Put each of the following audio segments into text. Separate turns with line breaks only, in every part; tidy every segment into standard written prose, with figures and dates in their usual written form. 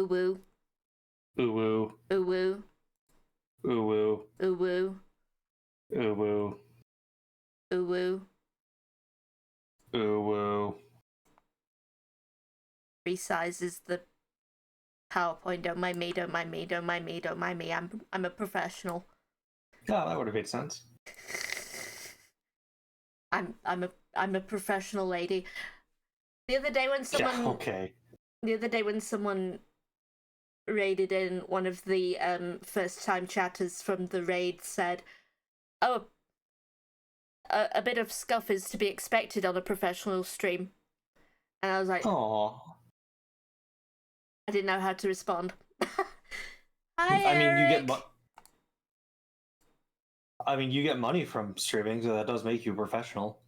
Ooh woo.
Ooh woo.
Ooh woo.
Ooh woo.
Ooh woo.
Ooh woo.
Ooh woo.
Ooh woo.
Resizes the PowerPoint. Don't mind me, don't mind me, don't mind me, don't mind me. I'm a professional.
Yeah, that would have made sense.
I'm a professional lady. The other day when
Yeah,
someone
okay.
the other day when someone raided in, one of the first time chatters from the raid said, "Oh, a bit of scuff is to be expected on a professional stream." And I was like,
Aw.
I didn't know how to respond.
I
Hi,
mean,
Eric.
you get money from streaming, so that does make you a professional.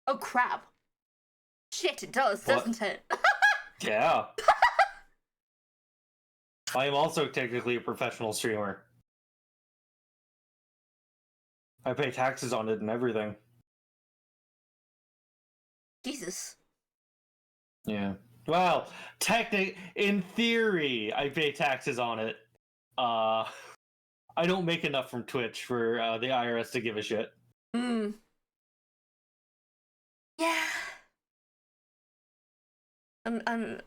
Oh crap! Shit, it does,
What?
doesn't it?
Yeah. I am also technically a professional streamer. I pay taxes on it and everything.
Jesus.
Yeah. Well, in theory, I pay taxes on it. Uh, I don't make enough from Twitch for the IRS to give a shit.
Hmm. Yeah. I'm I'm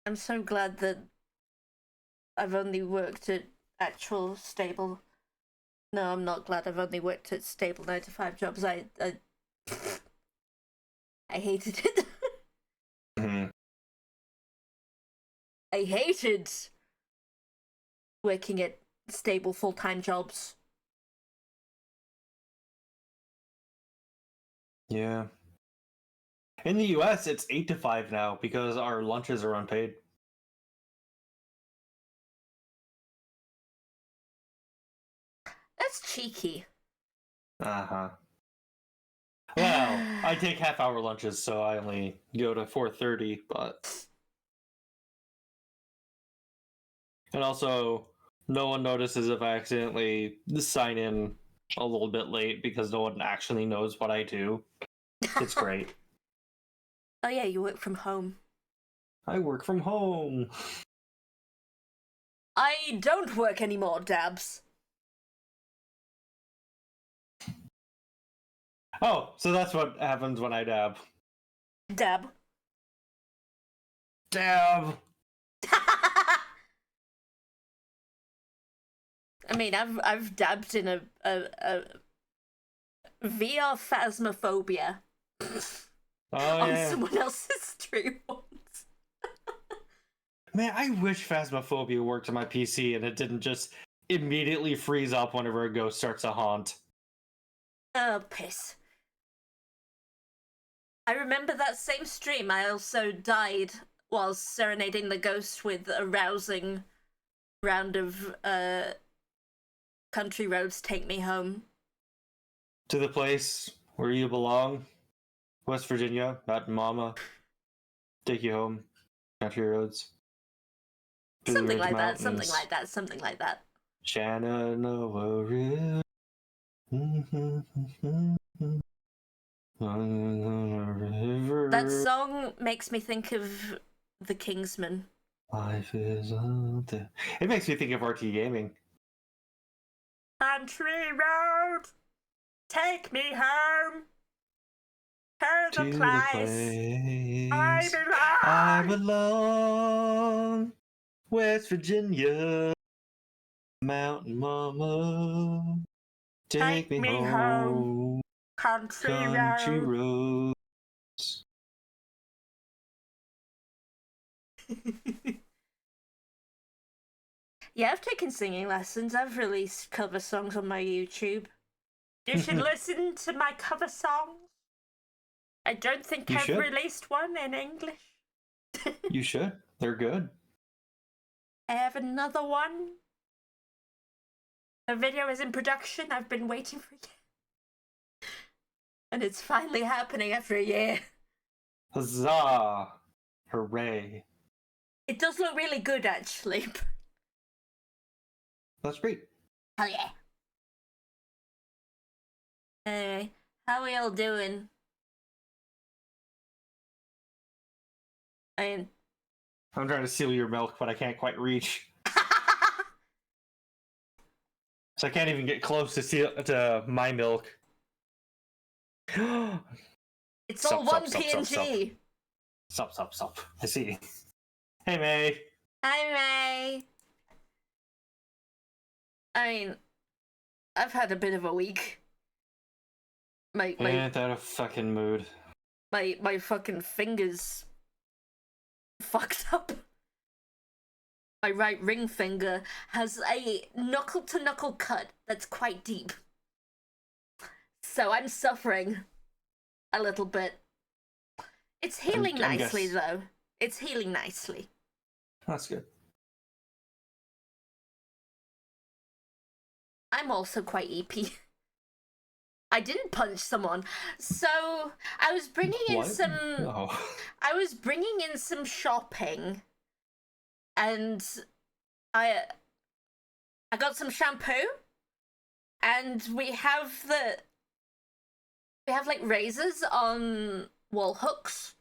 I'm so glad that I've only worked at actual stable. No, I'm not glad I've only worked at stable 9 to 5 jobs. I hated it.
Mhm.
I hated working at stable full-time jobs.
Yeah. In the US, it's 8 to 5 now because our lunches are unpaid.
That's cheeky.
Uh huh. Well, I take half-hour lunches, so I only go to 4:30. But and also, no one notices if I accidentally sign in a little bit late because no one actually knows what I do. It's great.
Oh yeah, you work from home.
I work from home.
I don't work anymore, Dabs.
Oh, so that's what happens when I dab.
Dab.
Dab.
I mean, I've dabbed in a VR phasmophobia
Oh
on
yeah.
someone else's stream once.
Man, I wish Phasmophobia worked on my PC and it didn't just immediately freeze up whenever a ghost starts to haunt.
Oh, piss. I remember that same stream, I also died while serenading the ghost with a rousing round of Country Roads Take Me Home.
To the place where you belong, West Virginia, Mountain Mama, take you home, country roads, Blue
Something
Ridge
like that, something
Mountains,
like that, something like that.
Shenandoah River.
That
River.
song makes me think of The Kingsman.
Life is out there. It makes me think of RT Gaming.
Country Road, take me home to the
To the
place I
place I
belong.
belong, West Virginia, Mountain Mama, take
Take
me
me home,
home,
country
country
road.
roads.
Yeah, I've taken singing lessons. I've released cover songs on my YouTube. You should listen to my cover songs. I don't think
You
I've
should.
released one in English.
You should. They're good.
I have another one. The video is in production. I've been waiting for years. And it's finally happening after a year.
Huzzah! Hooray!
It does look really good, actually.
That's great.
Hell yeah. Anyway, how we all doing? I mean,
I'm trying to steal your milk, but I can't quite reach. So I can't even get close to my milk.
It's all one PNG.
Stop. I see. Hey, May.
Hi, May. I mean, I've had a bit of a week.
Ain't that a fucking mood?
My fucking fingers fucked up. My right ring finger has a knuckle-to-knuckle cut that's quite deep. So I'm suffering a little bit. It's healing nicely, though. It's healing nicely.
That's good.
I'm also quite EP. I didn't punch someone, so I was bringing in some.
Oh.
I was bringing in some shopping, and I got some shampoo, and we have like razors on wall hooks,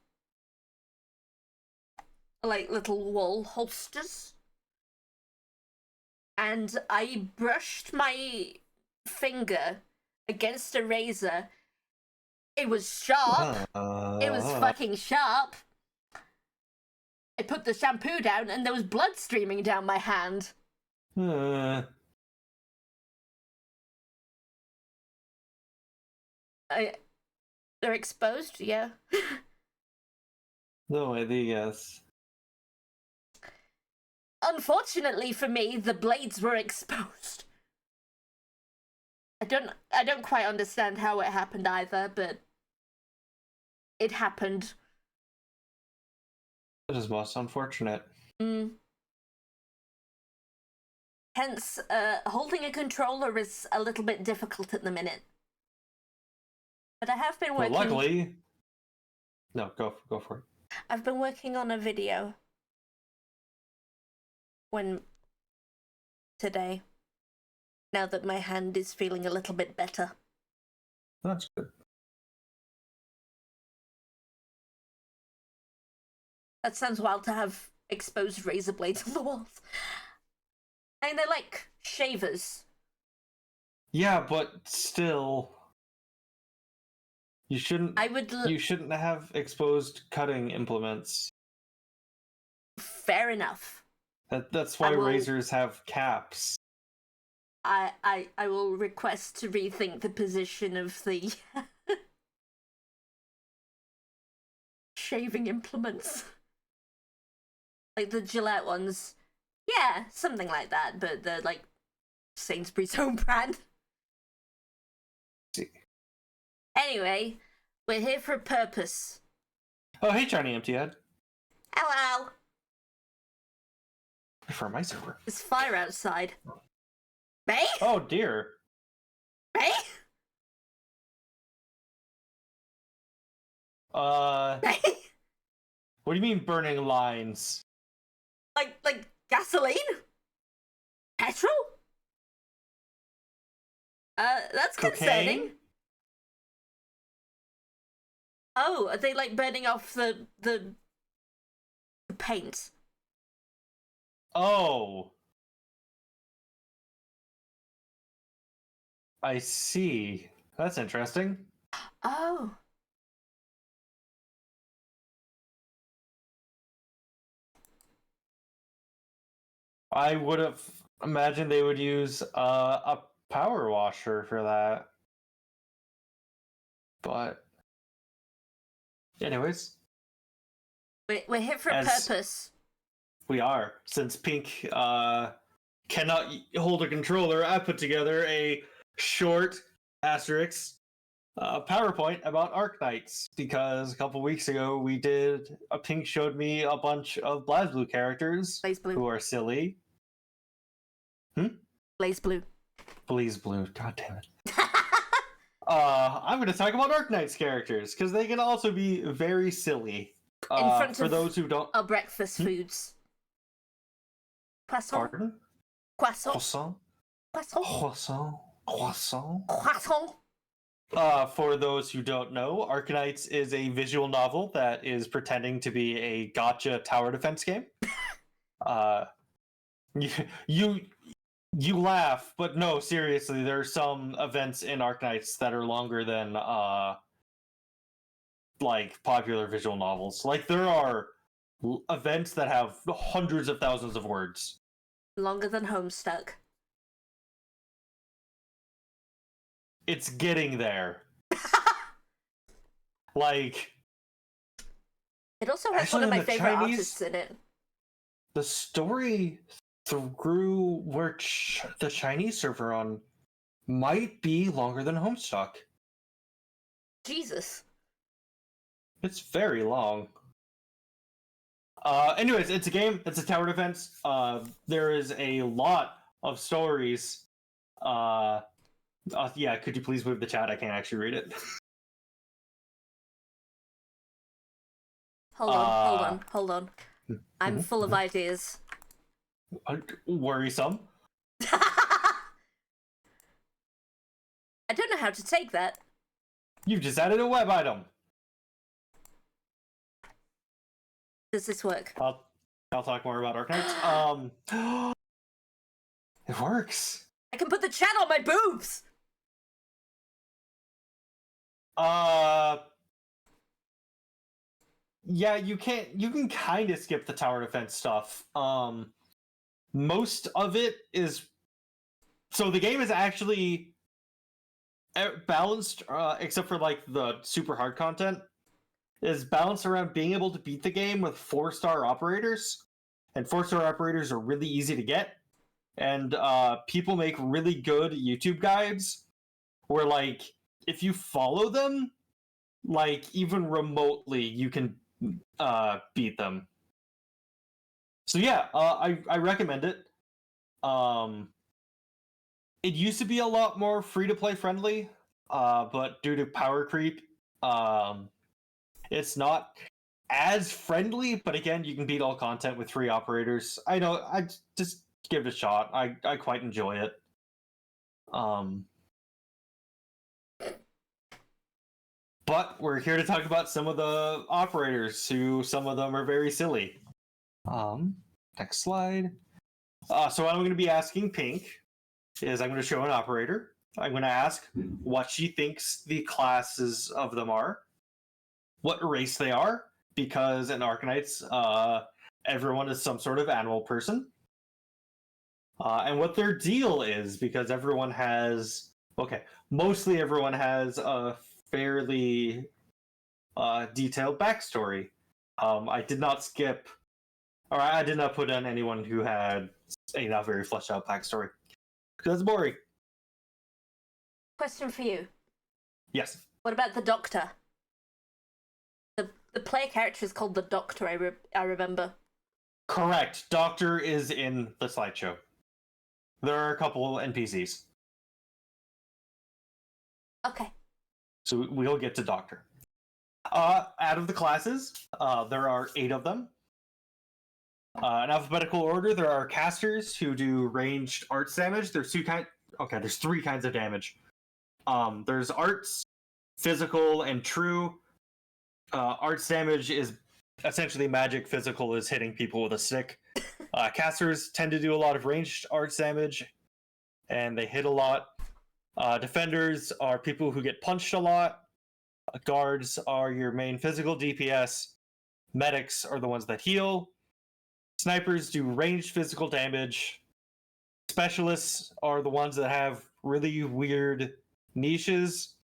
like little wall holsters, and I brushed my finger against a razor. It was sharp. It was fucking sharp. I put the shampoo down and there was blood streaming down my hand. They're exposed, yeah.
No idea, yes.
Unfortunately for me, the blades were exposed. I don't quite understand how it happened either, but it happened.
That is most unfortunate.
Hence, holding a controller is a little bit difficult at the minute. But I have been working...
Well, luckily... No, go for it.
I've been working on a video. Today. Now that my hand is feeling a little bit better.
That's good.
That sounds wild to have exposed razor blades on the walls. I mean, they're like shavers.
Yeah, but still... You shouldn't have exposed cutting implements.
Fair enough.
That's why razors have caps.
I will request to rethink the position of the shaving implements. Like the Gillette ones. Yeah, something like that, but they're like Sainsbury's own brand.
See.
Anyway, we're here for a purpose.
Oh, hey, Johnny Empty Head.
Hello.
For my server.
There's fire outside. May?
Oh, dear.
May? May?
What do you mean burning lines?
Like gasoline? Petrol? That's concerning.
Cocaine?
Oh, are they like burning off the paint?
Oh. I see. That's interesting.
Oh.
I would have imagined they would use a power washer for that. But anyways.
We're here for a purpose.
We are. Since Pink cannot hold a controller, I put together a short asterisk PowerPoint about Arknights, because a couple weeks ago Pink showed me a bunch of BlazBlue characters who are silly.
BlazBlue.
BlazBlue, god damn it. I'm going to talk about Arknights characters, because they can also be very silly.
In front
for
of
those who don't...
our breakfast foods. Croissant?
Pardon?
Croissant?
Croissant?
Croissant?
Croissant?
Croissant?
For those who don't know, Arknights is a visual novel that is pretending to be a gacha tower defense game. Uh, you you you laugh, but no, seriously, there are some events in Arknights that are longer than like popular visual novels. Like there are events that have hundreds of thousands of words.
Longer than Homestuck.
It's getting there. Like
It also has
actually,
one of
in
my
the
favorite
Chinese-
artists in it.
the story through where the Chinese server on might be longer than Homestuck.
Jesus.
It's very long. Anyways, it's a game. It's a tower defense. There is a lot of stories. Yeah, could you please move the chat? I can't actually read it.
Hold on. I'm full of ideas.
Worrisome.
I don't know how to take that.
You've just added a web item.
Does this work?
I'll talk more about Arknights. It works.
I can put the chat on my boobs!
Yeah, you can kind of skip the tower defense stuff. Most of it is, so the game is actually balanced, except for like the super hard content, is balanced around being able to beat the game with 4-star operators, and 4-star operators are really easy to get, and people make really good YouTube guides where, like, if you follow them, like, even remotely, you can beat them. So yeah, I recommend it. It used to be a lot more free-to-play friendly, but due to power creep, it's not as friendly. But again, you can beat all content with 3 operators. I know, I just give it a shot. I quite enjoy it. But we're here to talk about some of the operators, who some of them are very silly. Next slide. So what I'm going to be asking Pink is I'm going to show an operator. I'm going to ask what she thinks the classes of them are, what race they are, because in Arknights, everyone is some sort of animal person, and what their deal is, because everyone has, mostly everyone has a fairly detailed backstory. I did not skip, or I did not put in anyone who had a not very fleshed out backstory, because it's boring.
Question for you.
Yes.
What about the Doctor? The player character is called the Doctor, I remember.
Correct. Doctor is in the slideshow. There are a couple NPCs.
Okay.
So we'll get to Doctor. Out of the classes, there are 8 of them. In alphabetical order, there are casters who do ranged arts damage. There's 3 kinds of damage. There's arts, physical, and true. Arts damage is essentially magic. Physical is hitting people with a stick. Casters tend to do a lot of ranged arts damage, and they hit a lot. Defenders are people who get punched a lot. Guards are your main physical DPS. Medics are the ones that heal. Snipers do ranged physical damage. Specialists are the ones that have really weird niches,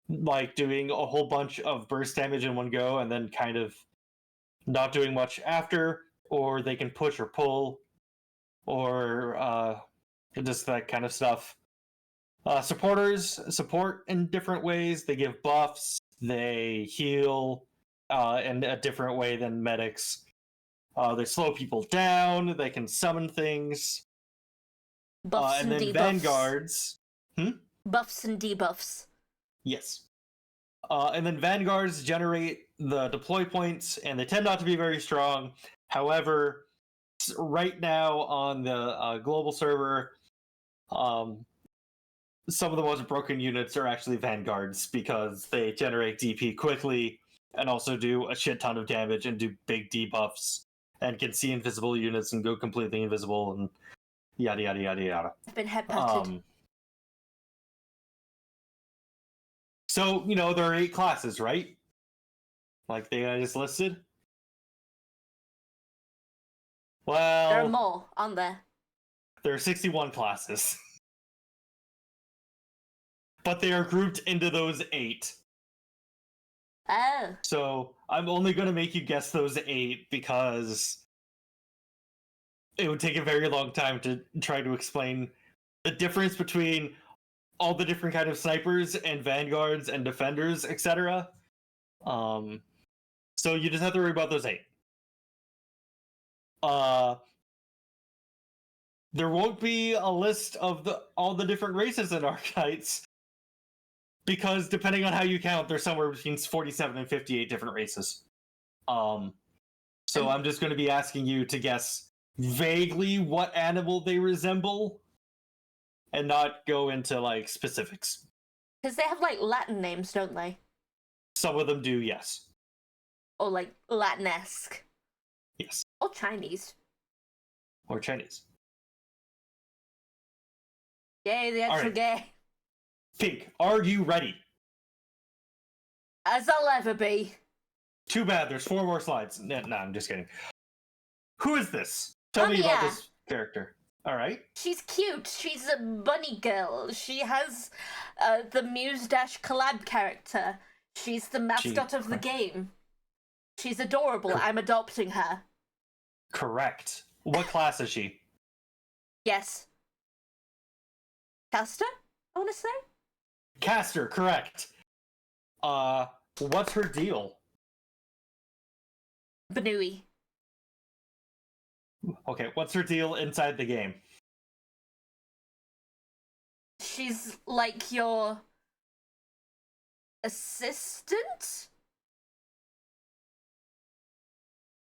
like doing a whole bunch of burst damage in one go and then kind of not doing much after, or they can push or pull, or just that kind of stuff. Supporters support in different ways. They give buffs, they heal in a different way than medics. They slow people down, they can summon things.
Buffs
and
and
then
debuffs.
vanguards.
Buffs and debuffs.
Yes. And then vanguards generate the deploy points, and they tend not to be very strong. However, right now on the global server, some of the most broken units are actually vanguards, because they generate DP quickly and also do a shit ton of damage and do big debuffs and can see invisible units and go completely invisible and yada yada yada yada.
I've been headbutted.
So, there are 8 classes, right? Like they just listed? Well,
There are more, aren't there?
There are 61 classes. But they are grouped into those 8.
Oh.
So I'm only going to make you guess those 8 because it would take a very long time to try to explain the difference between all the different kind of snipers and vanguards and defenders, etc. So you just have to worry about those 8. There won't be a list of all the different races in Arknights, because depending on how you count, there's somewhere between 47 and 58 different races. So I'm just going to be asking you to guess vaguely what animal they resemble, and not go into like specifics.
Because they have like Latin names, don't they?
Some of them do, yes.
Or like Latin-esque.
Yes.
Or Chinese.
Or Chinese.
Yay, the extra gay.
Pink, are you ready?
As I'll ever be.
Too bad, there's 4 more slides. No, I'm just kidding. Who is this? Tell me about this character. All right.
She's cute. She's a bunny girl. She has the Muse Dash collab character. She's the mascot of the game. She's adorable. I'm adopting her.
Correct. What class is she?
Yes. Caster, I want to say?
Caster, correct. What's her deal?
Banui.
Okay, what's her deal inside the game?
She's like your assistant?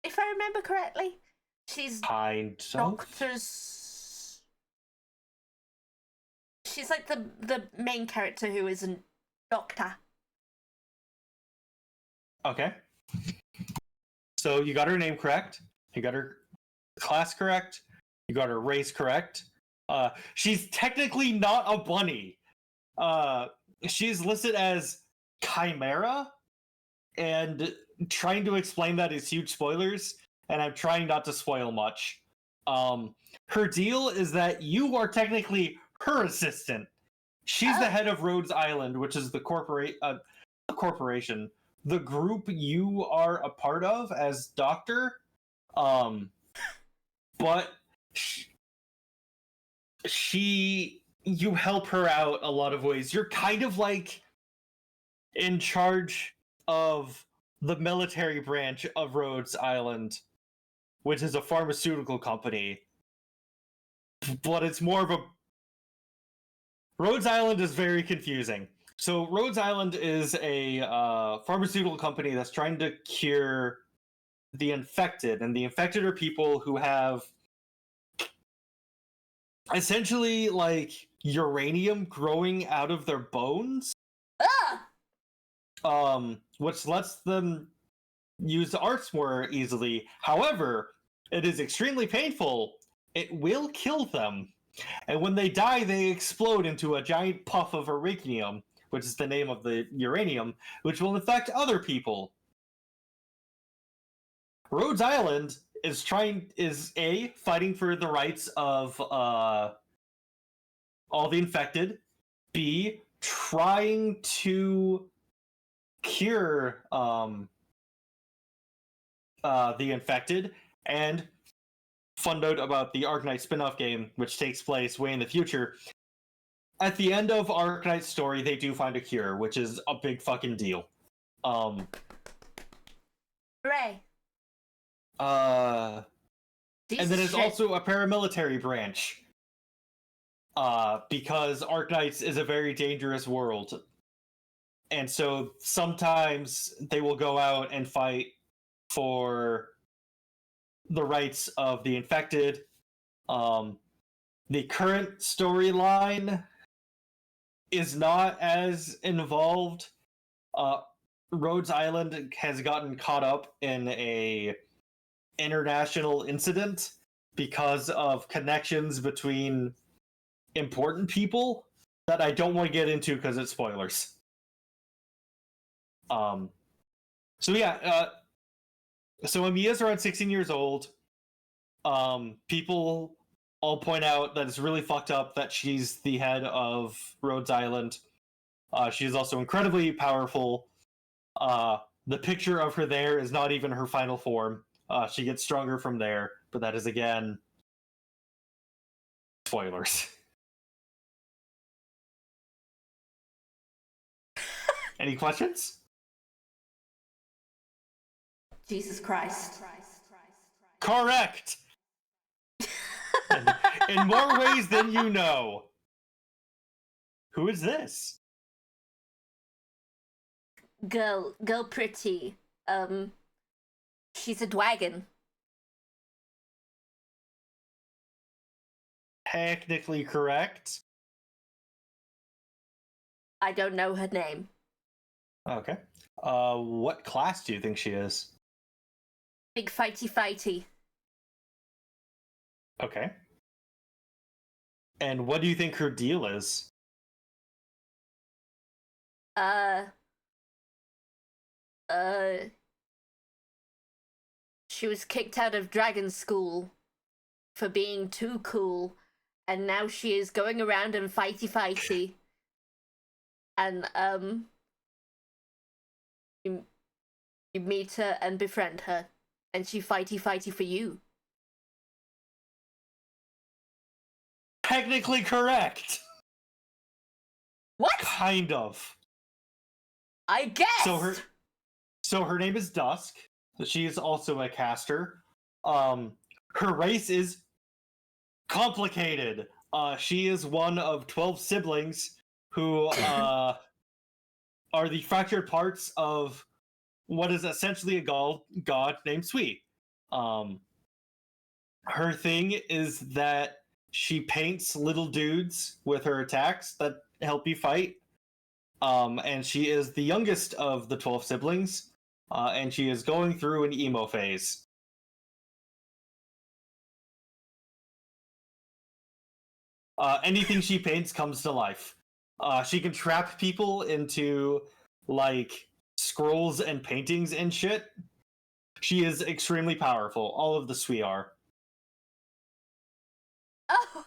If I remember correctly. She's doctor's... She's like the main character who isn't doctor.
Okay. So you got her name correct. You got her class correct. You got her race correct. She's technically not a bunny. She's listed as Chimera, and trying to explain that is huge spoilers, and I'm trying not to spoil much. Her deal is that you are technically her assistant. She's the head of Rhodes Island, which is the corporation, the group you are a part of as Doctor. But you help her out a lot of ways. You're kind of like in charge of the military branch of Rhodes Island, which is a pharmaceutical company. But it's more of a... Rhodes Island is very confusing. So Rhodes Island is a pharmaceutical company that's trying to cure the infected, and the infected are people who have essentially like uranium growing out of their bones, which lets them use arts more easily. However, it is extremely painful. It will kill them, and when they die, they explode into a giant puff of arknium, which is the name of the uranium, which will infect other people. Rhodes Island is fighting for the rights of all the infected. B, trying to cure the infected. And fun note about the Arknights spin-off game, which takes place way in the future. At the end of Arknight's story, they do find a cure, which is a big fucking deal.
Hooray.
And then there's also a paramilitary branch. Because Arknights is a very dangerous world. And so sometimes they will go out and fight for the rights of the infected. The current storyline is not as involved. Rhodes Island has gotten caught up in a international incident because of connections between important people that I don't want to get into because it's spoilers. So yeah, so Amiya's around 16 years old. People all point out that it's really fucked up that she's the head of Rhodes Island. She's also incredibly powerful. The picture of her there is not even her final form. She gets stronger from there, but that is again spoilers. Any questions?
Jesus Christ.
Correct! In more ways than you know. Who is this?
Girl pretty. She's a dragon.
Technically correct.
I don't know her name.
Okay. What class do you think she is?
Big fighty.
Okay. And what do you think her deal is?
She was kicked out of dragon school for being too cool, and now she is going around and fighty. And you meet her and befriend her, and she fighty for you.
Technically correct.
What?
Kind of.
I guess.
So her name is Dusk. She is also a caster. Her race is complicated. She is one of 12 siblings who are the fractured parts of what is essentially a god named Sui. Her thing is that she paints little dudes with her attacks that help you fight. And she is the youngest of the 12 siblings, and she is going through an emo phase. Anything she paints comes to life. She can trap people into, like, scrolls and paintings and shit. She is extremely powerful. All of the Sui are.
Oh.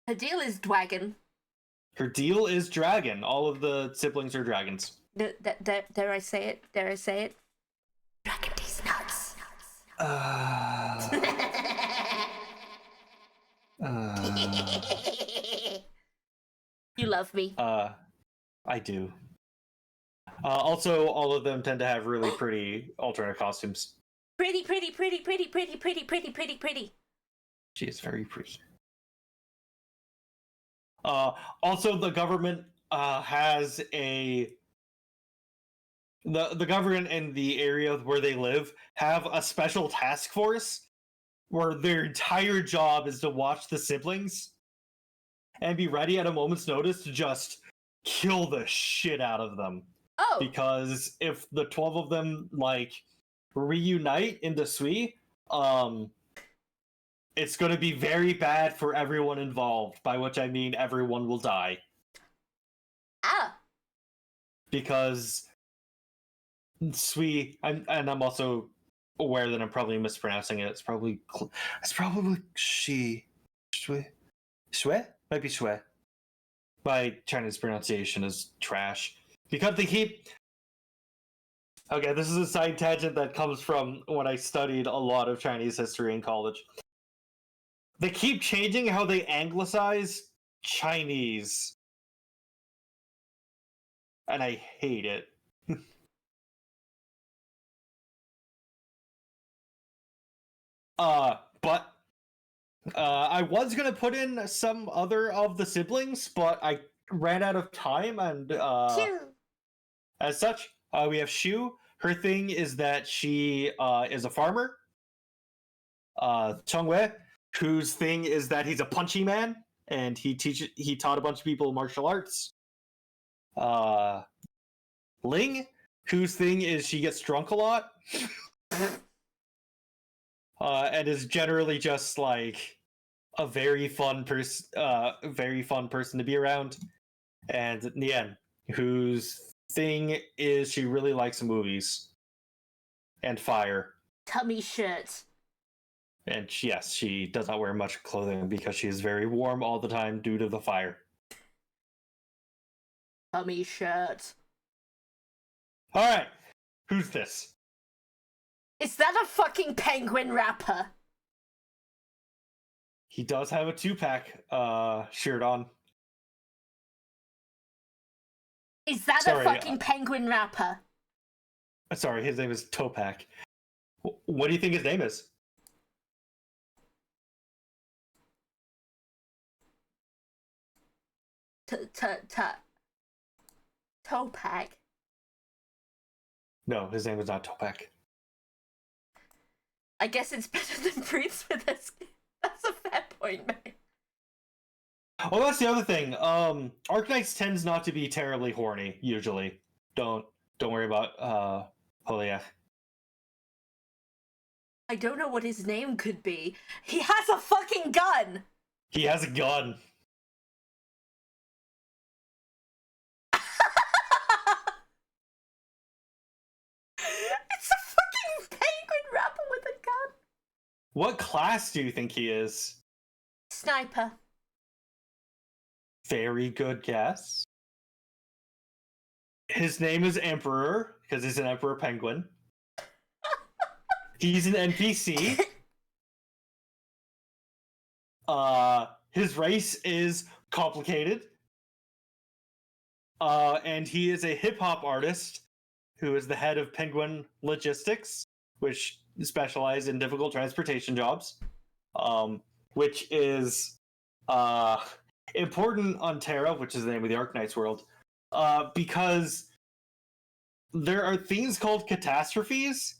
Her deal is dragon.
Her deal is dragon. All of the siblings are dragons.
Dare I say it? Dragon tastes nuts. You love me.
I do. Also, all of them tend to have really pretty alternate costumes.
Pretty.
She is very pretty. Also, the government has the government in the area where they live have a special task force where their entire job is to watch the siblings and be ready at a moment's notice to just kill the shit out of them.
Oh.
Because if the 12 of them, like, reunite into Sui, it's going to be very bad for everyone involved, by which I mean everyone will die.
Ah.
Because Sui, and I'm also aware that I'm probably mispronouncing it. It's probably Shui. Might be Shui. My Chinese pronunciation is trash. Because they keep... Okay, this is a side tangent that comes from when I studied a lot of Chinese history in college. They keep changing how they anglicize Chinese. And I hate it. But I was gonna put in some other of the siblings, but I ran out of time, and as such, we have Shu. Her thing is that she is a farmer. Chongwei, whose thing is that he's a punchy man, and he taught a bunch of people martial arts. Ling, whose thing is she gets drunk a lot. and is generally just like a very fun person to be around. And Nien, whose thing is she really likes movies and fire.
Tummy shirt.
And yes, she does not wear much clothing because she is very warm all the time due to the fire.
Tummy shirt.
All right, who's this?
Is that a fucking penguin rapper?
He does have a 2-pack shirt on.
Is that
Sorry,
a fucking penguin rapper?
Sorry, his name is Topak. What do you think his name is?
Topak.
No, his name is not Topak.
I guess it's better than Prince with this. That's a fair point, man.
Oh, that's the other thing. Arknights tends not to be terribly horny, usually. Don't worry about Holiak.
I don't know what his name could be. He has a fucking gun!
He has a gun.
It's a fucking penguin rapper with a gun!
What class do you think he is?
Sniper.
Very good guess. His name is Emperor, because he's an Emperor Penguin. He's an NPC. His race is complicated. And he is a hip-hop artist who is the head of Penguin Logistics, which specialize in difficult transportation jobs. Which is important on Terra, which is the name of the Arknights world, because there are things called catastrophes,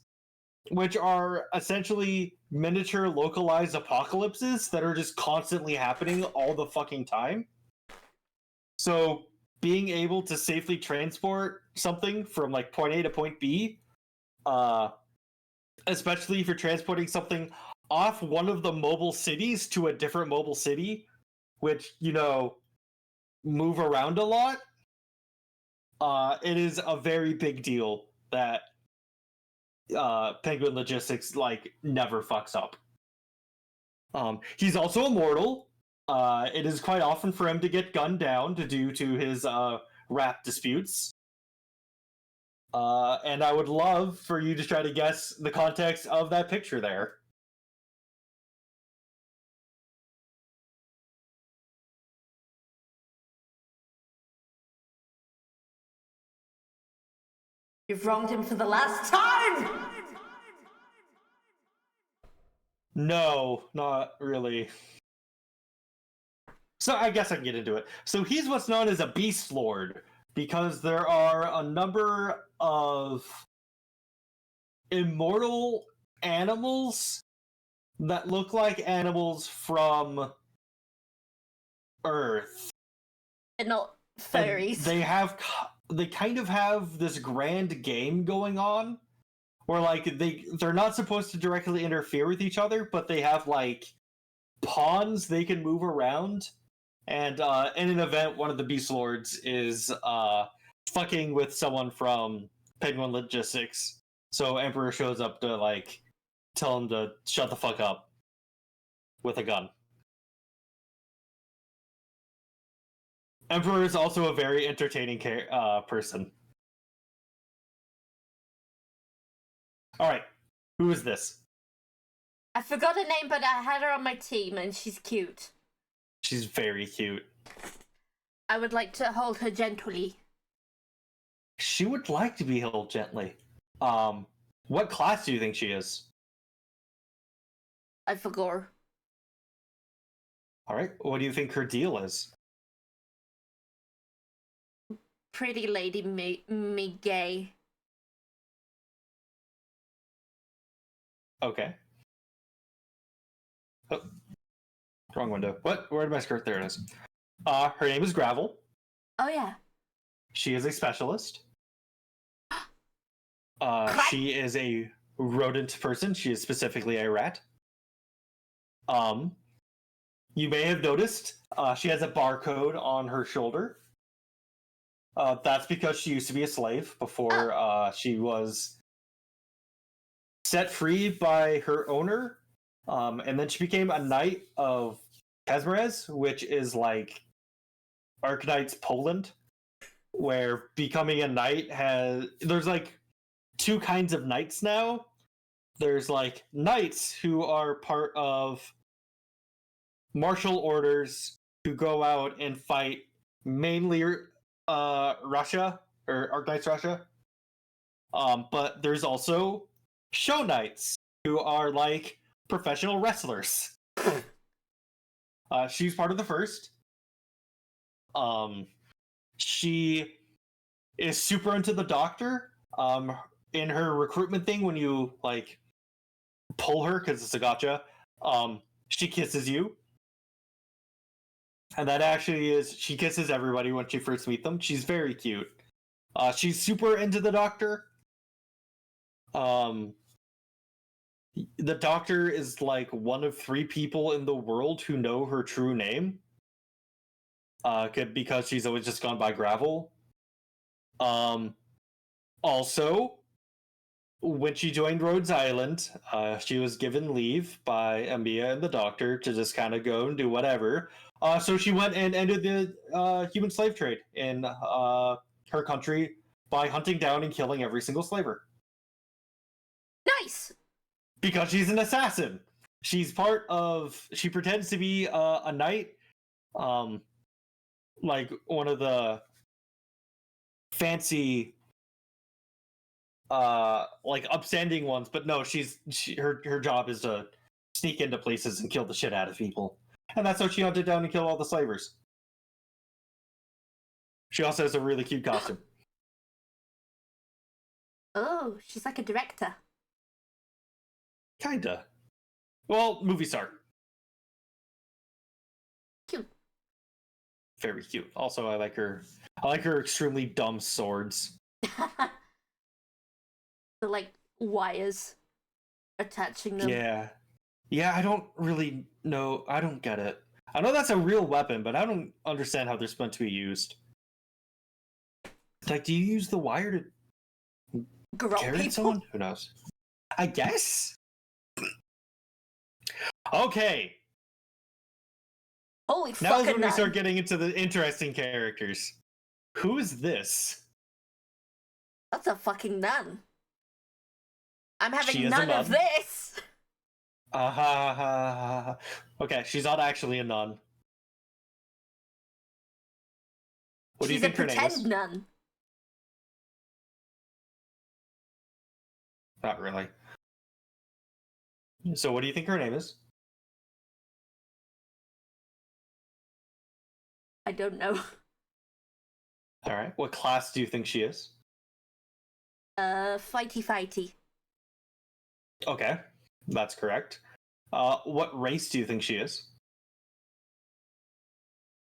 which are essentially miniature localized apocalypses that are just constantly happening all the fucking time. So being able to safely transport something from like point A to point B, especially if you're transporting something off one of the mobile cities to a different mobile city, which, you know, move around a lot, it is a very big deal that Penguin Logistics like never fucks up. He's also immortal. It is quite often for him to get gunned down due to his rap disputes. And I would love for you to try to guess the context of that picture there.
You've wronged him for the last time!
No, not really. So I guess I can get into it. So he's what's known as a beast lord, because there are a number of immortal animals that look like animals from Earth.
And not furries.
And they kind of have this grand game going on where like they're not supposed to directly interfere with each other, but they have like pawns they can move around. And in an event, one of the Beast Lords is fucking with someone from Penguin Logistics. So Emperor shows up to like tell him to shut the fuck up with a gun. Emperor is also a very entertaining person. All right, who is this?
I forgot her name, but I had her on my team, and she's cute.
She's very cute.
I would like to hold her gently.
She would like to be held gently. What class do you think she is?
I forgot.
All right, what do you think her deal is?
Pretty lady me gay.
Okay. Oh, wrong window. What? Where did my skirt? There it is. Her name is Gravel.
Oh yeah.
She is a specialist. She is a rodent person. She is specifically a rat. Um, you may have noticed she has a barcode on her shoulder. That's because she used to be a slave before she was set free by her owner. And then she became a knight of Kesmerez, which is like Arknights Poland, where becoming a knight there's like two kinds of knights now. There's like knights who are part of martial orders who go out and fight mainly Russia or Arknights Russia. But there's also show knights who are like professional wrestlers. She's part of the first. She is super into the doctor. In her recruitment thing, when you like pull her because it's a gotcha, she kisses you. And that actually is, she kisses everybody when she first meet them. She's very cute. She's super into the doctor. The doctor is like one of 3 people in the world who know her true name. Because she's always just gone by Gravel. Also, when she joined Rhodes Island, she was given leave by Amia and the doctor to just kind of go and do whatever. So she went and ended the human slave trade in her country by hunting down and killing every single slaver.
Nice!
Because she's an assassin. She pretends to be a knight, like one of the fancy like upstanding ones, but no, her job is to sneak into places and kill the shit out of people. And that's how she hunted down and killed all the slavers. She also has a really cute costume.
Oh, she's like a director.
Kinda. Well, movie star.
Cute.
Very cute. Also, I like her extremely dumb swords.
The like wires attaching them.
Yeah, I don't really know. I don't get it. I know that's a real weapon, but I don't understand how they're meant to be used. Like, do you use the wire to carry
people?
someone? Who knows? I guess. Okay.
Holy
Now
fucking
is when we
nun.
start getting into the interesting characters. Who is this?
That's a fucking nun. I'm having
She is
none
a
of
nun.
this.
Okay, she's not actually a nun. What do you
She's a
think her name is?
pretend nun.
Not really. So what do you think her name is?
I don't know.
All right. What class do you think she is?
Fighty.
Okay, that's correct. What race do you think she is?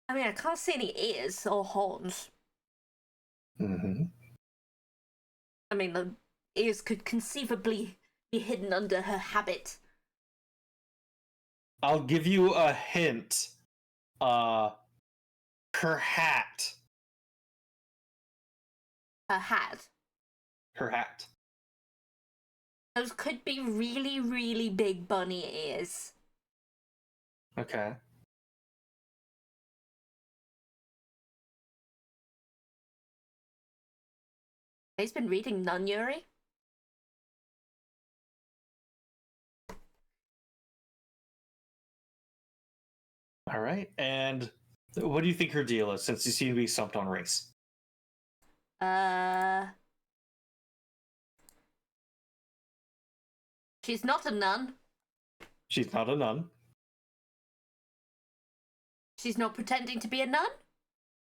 I mean, I can't see any ears or horns.
Mm-hmm.
I mean, the ears could conceivably be hidden under her habit.
I'll give you a hint. Her hat.
Her hat.
Her hat.
Those could be really, really big bunny ears.
Okay.
He's been reading Nun Yuri.
All right. And what do you think her deal is, since you seem to be stumped on race?
She's not a nun.
She's not a nun.
She's not pretending to be a nun.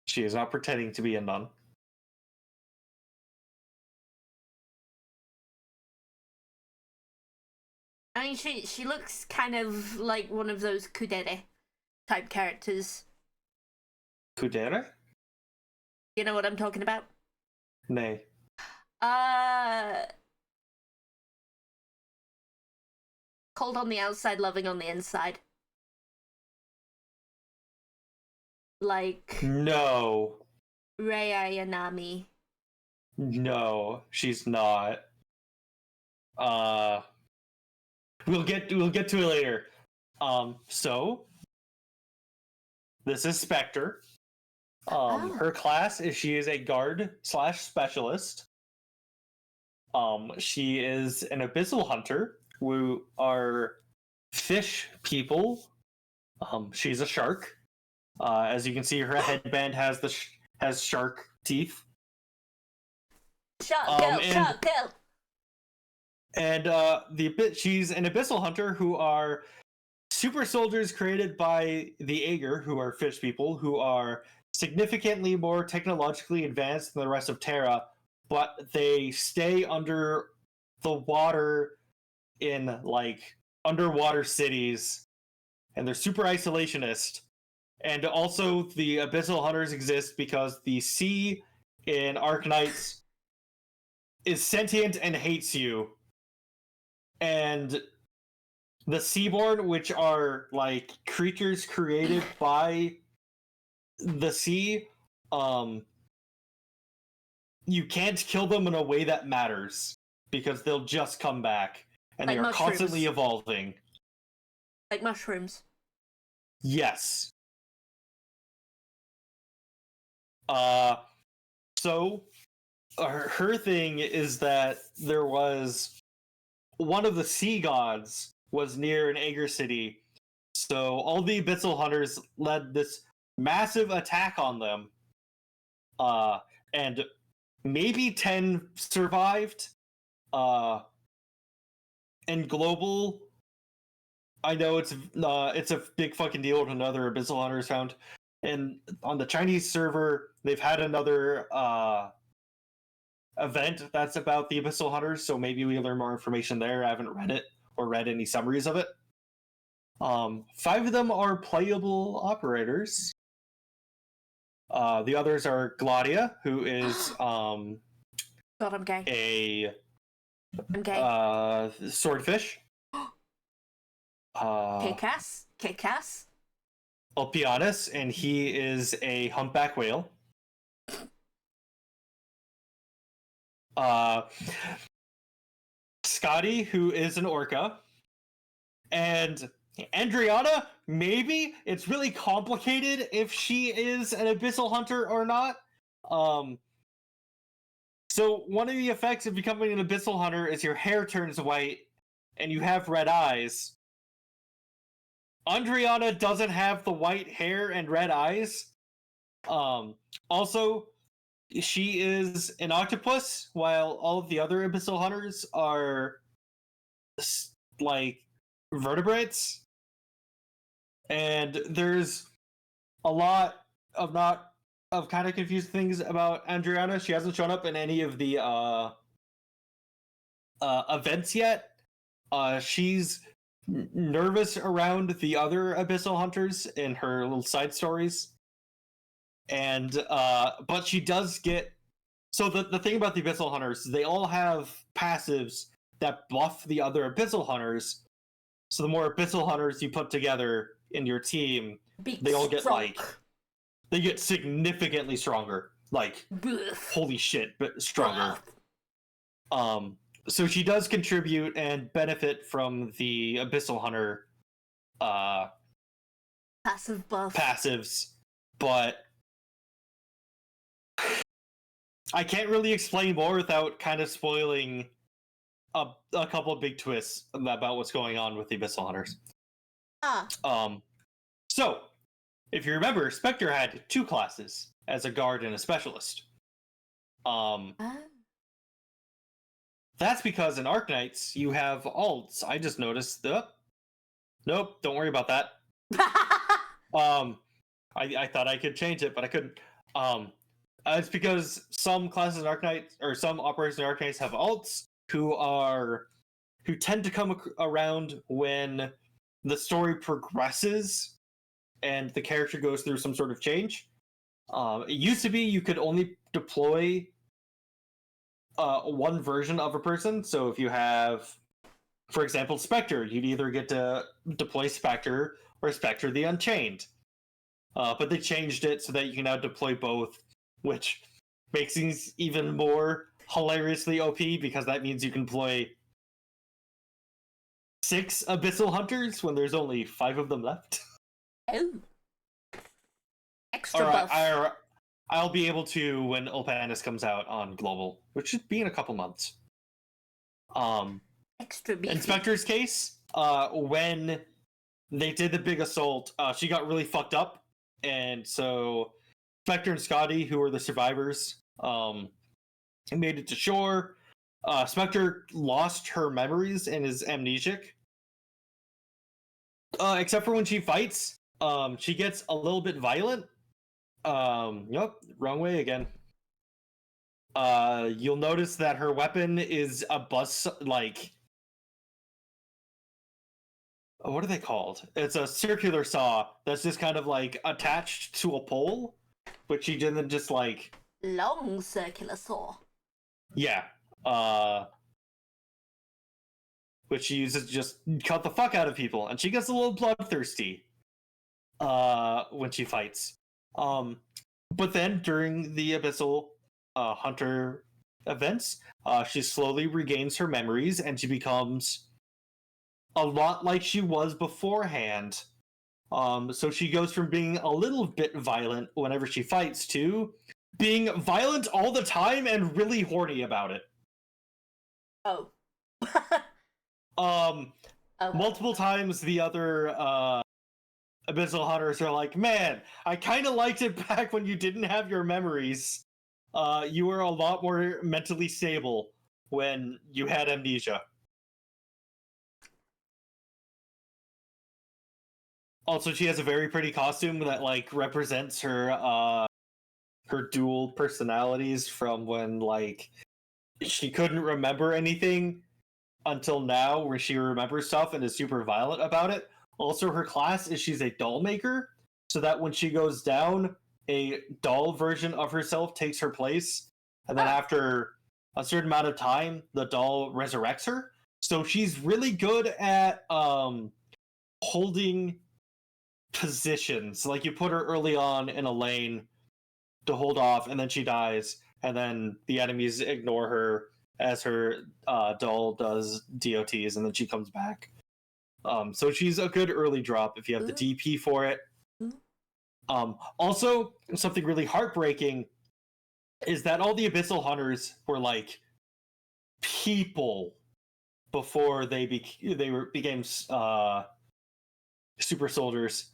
She is not pretending to be a nun.
I mean, she looks kind of like one of those kudere type characters.
Kudere?
You know what I'm talking about?
Nay.
Cold on the outside, loving on the inside. Like
No.
Rei Ayanami.
No, she's not. Uh we'll get to it later. So this is Spectre.
Oh.
Her class is she is a guard slash specialist. She is an abyssal hunter who are fish people. She's a shark. As you can see, her headband has has shark teeth.
Shark girl, shark girl.
And she's an abyssal hunter who are super soldiers created by the Aegir, who are fish people, who are significantly more technologically advanced than the rest of Terra, but they stay under the water in like underwater cities, and they're super isolationist. And also, the abyssal hunters exist because the sea in Arknights is sentient and hates you. And the Seaborn, which are like creatures created by the sea, you can't kill them in a way that matters because they'll just come back, and
Like
they are
mushrooms.
constantly evolving.
Like mushrooms.
Yes. So her thing is that there was one of the sea gods was near an Aegir city, so all the abyssal hunters led this massive attack on them. And maybe 10 survived. And global, I know it's a big fucking deal when another abyssal hunter is found. And on the Chinese server, they've had another event that's about the abyssal hunters, so maybe we learn more information there. I haven't read it or read any summaries of it. 5 of them are playable operators. The others are Gladia, who is
God, I'm gay. I'm gay.
Swordfish.
Kick-ass? Kick-ass?
Ulpianus, and he is a humpback whale. Scotty, who is an orca. And Andriana, maybe? It's really complicated if she is an abyssal hunter or not. So one of the effects of becoming an abyssal hunter is your hair turns white and you have red eyes. Andriana doesn't have the white hair and red eyes. Also, she is an octopus, while all of the other abyssal hunters are like vertebrates. And there's a lot of kind of confused things about Andriana. She hasn't shown up in any of the events yet. She's nervous around the other abyssal hunters in her little side stories, and but she does get. So the thing about the abyssal hunters, they all have passives that buff the other abyssal hunters. So the more abyssal hunters you put together in your team, they all get they get significantly stronger. Like holy shit, but stronger. So she does contribute and benefit from the abyssal hunter
passive buff
passives, but I can't really explain more without kind of spoiling a couple of big twists about what's going on with the abyssal hunters. So if you remember, Spectre had 2 classes as a guard and a specialist. That's because in Arknights you have alts. I just noticed. Nope, don't worry about that. I thought I could change it, but I couldn't. It's because some classes in Arknights or some operators in Arknights have alts who tend to come around when the story progresses and the character goes through some sort of change. It used to be you could only deploy one version of a person. So if you have, for example, Spectre, you'd either get to deploy Spectre or Spectre the Unchained. but they changed it so that you can now deploy both, which makes things even more hilariously OP because that means you can play 6 Abyssal Hunters when there's only 5 of them left.
Oh. Extra buff.
I'll be able to when Ulpanis comes out on Global, which should be in a couple months.
Extra beefy.
In Spectre's case, when they did the big assault, she got really fucked up, and so Spectre and Scotty, who were the survivors, made it to shore. Spectre lost her memories and is amnesiac. Except for when she fights, she gets a little bit violent. Yep, wrong way again. You'll notice that her weapon is a buzz, like, what are they called? It's a circular saw that's just kind of like attached to a pole, which she didn't just like
long circular saw.
Yeah. Which she uses to just cut the fuck out of people, and she gets a little bloodthirsty when she fights. But then during the Abyssal Hunter events, she slowly regains her memories, and she becomes a lot like she was beforehand. So she goes from being a little bit violent whenever she fights to being violent all the time and really horny about it.
Oh.
Multiple times the other Abyssal Hunters are like, man, I kind of liked it back when you didn't have your memories. You were a lot more mentally stable when you had amnesia. Also, she has a very pretty costume that like represents her dual personalities from when like she couldn't remember anything until now, where she remembers stuff and is super violent about it. Also, her class is she's a doll maker, so that when she goes down, a doll version of herself takes her place, and then after a certain amount of time, the doll resurrects her. So she's really good at holding positions. Like, you put her early on in a lane to hold off, and then she dies, and then the enemies ignore her as her doll does DOTs, and then she comes back. So she's a good early drop if you have the DP for it. Also, something really heartbreaking is that all the Abyssal Hunters were like people before they became super soldiers.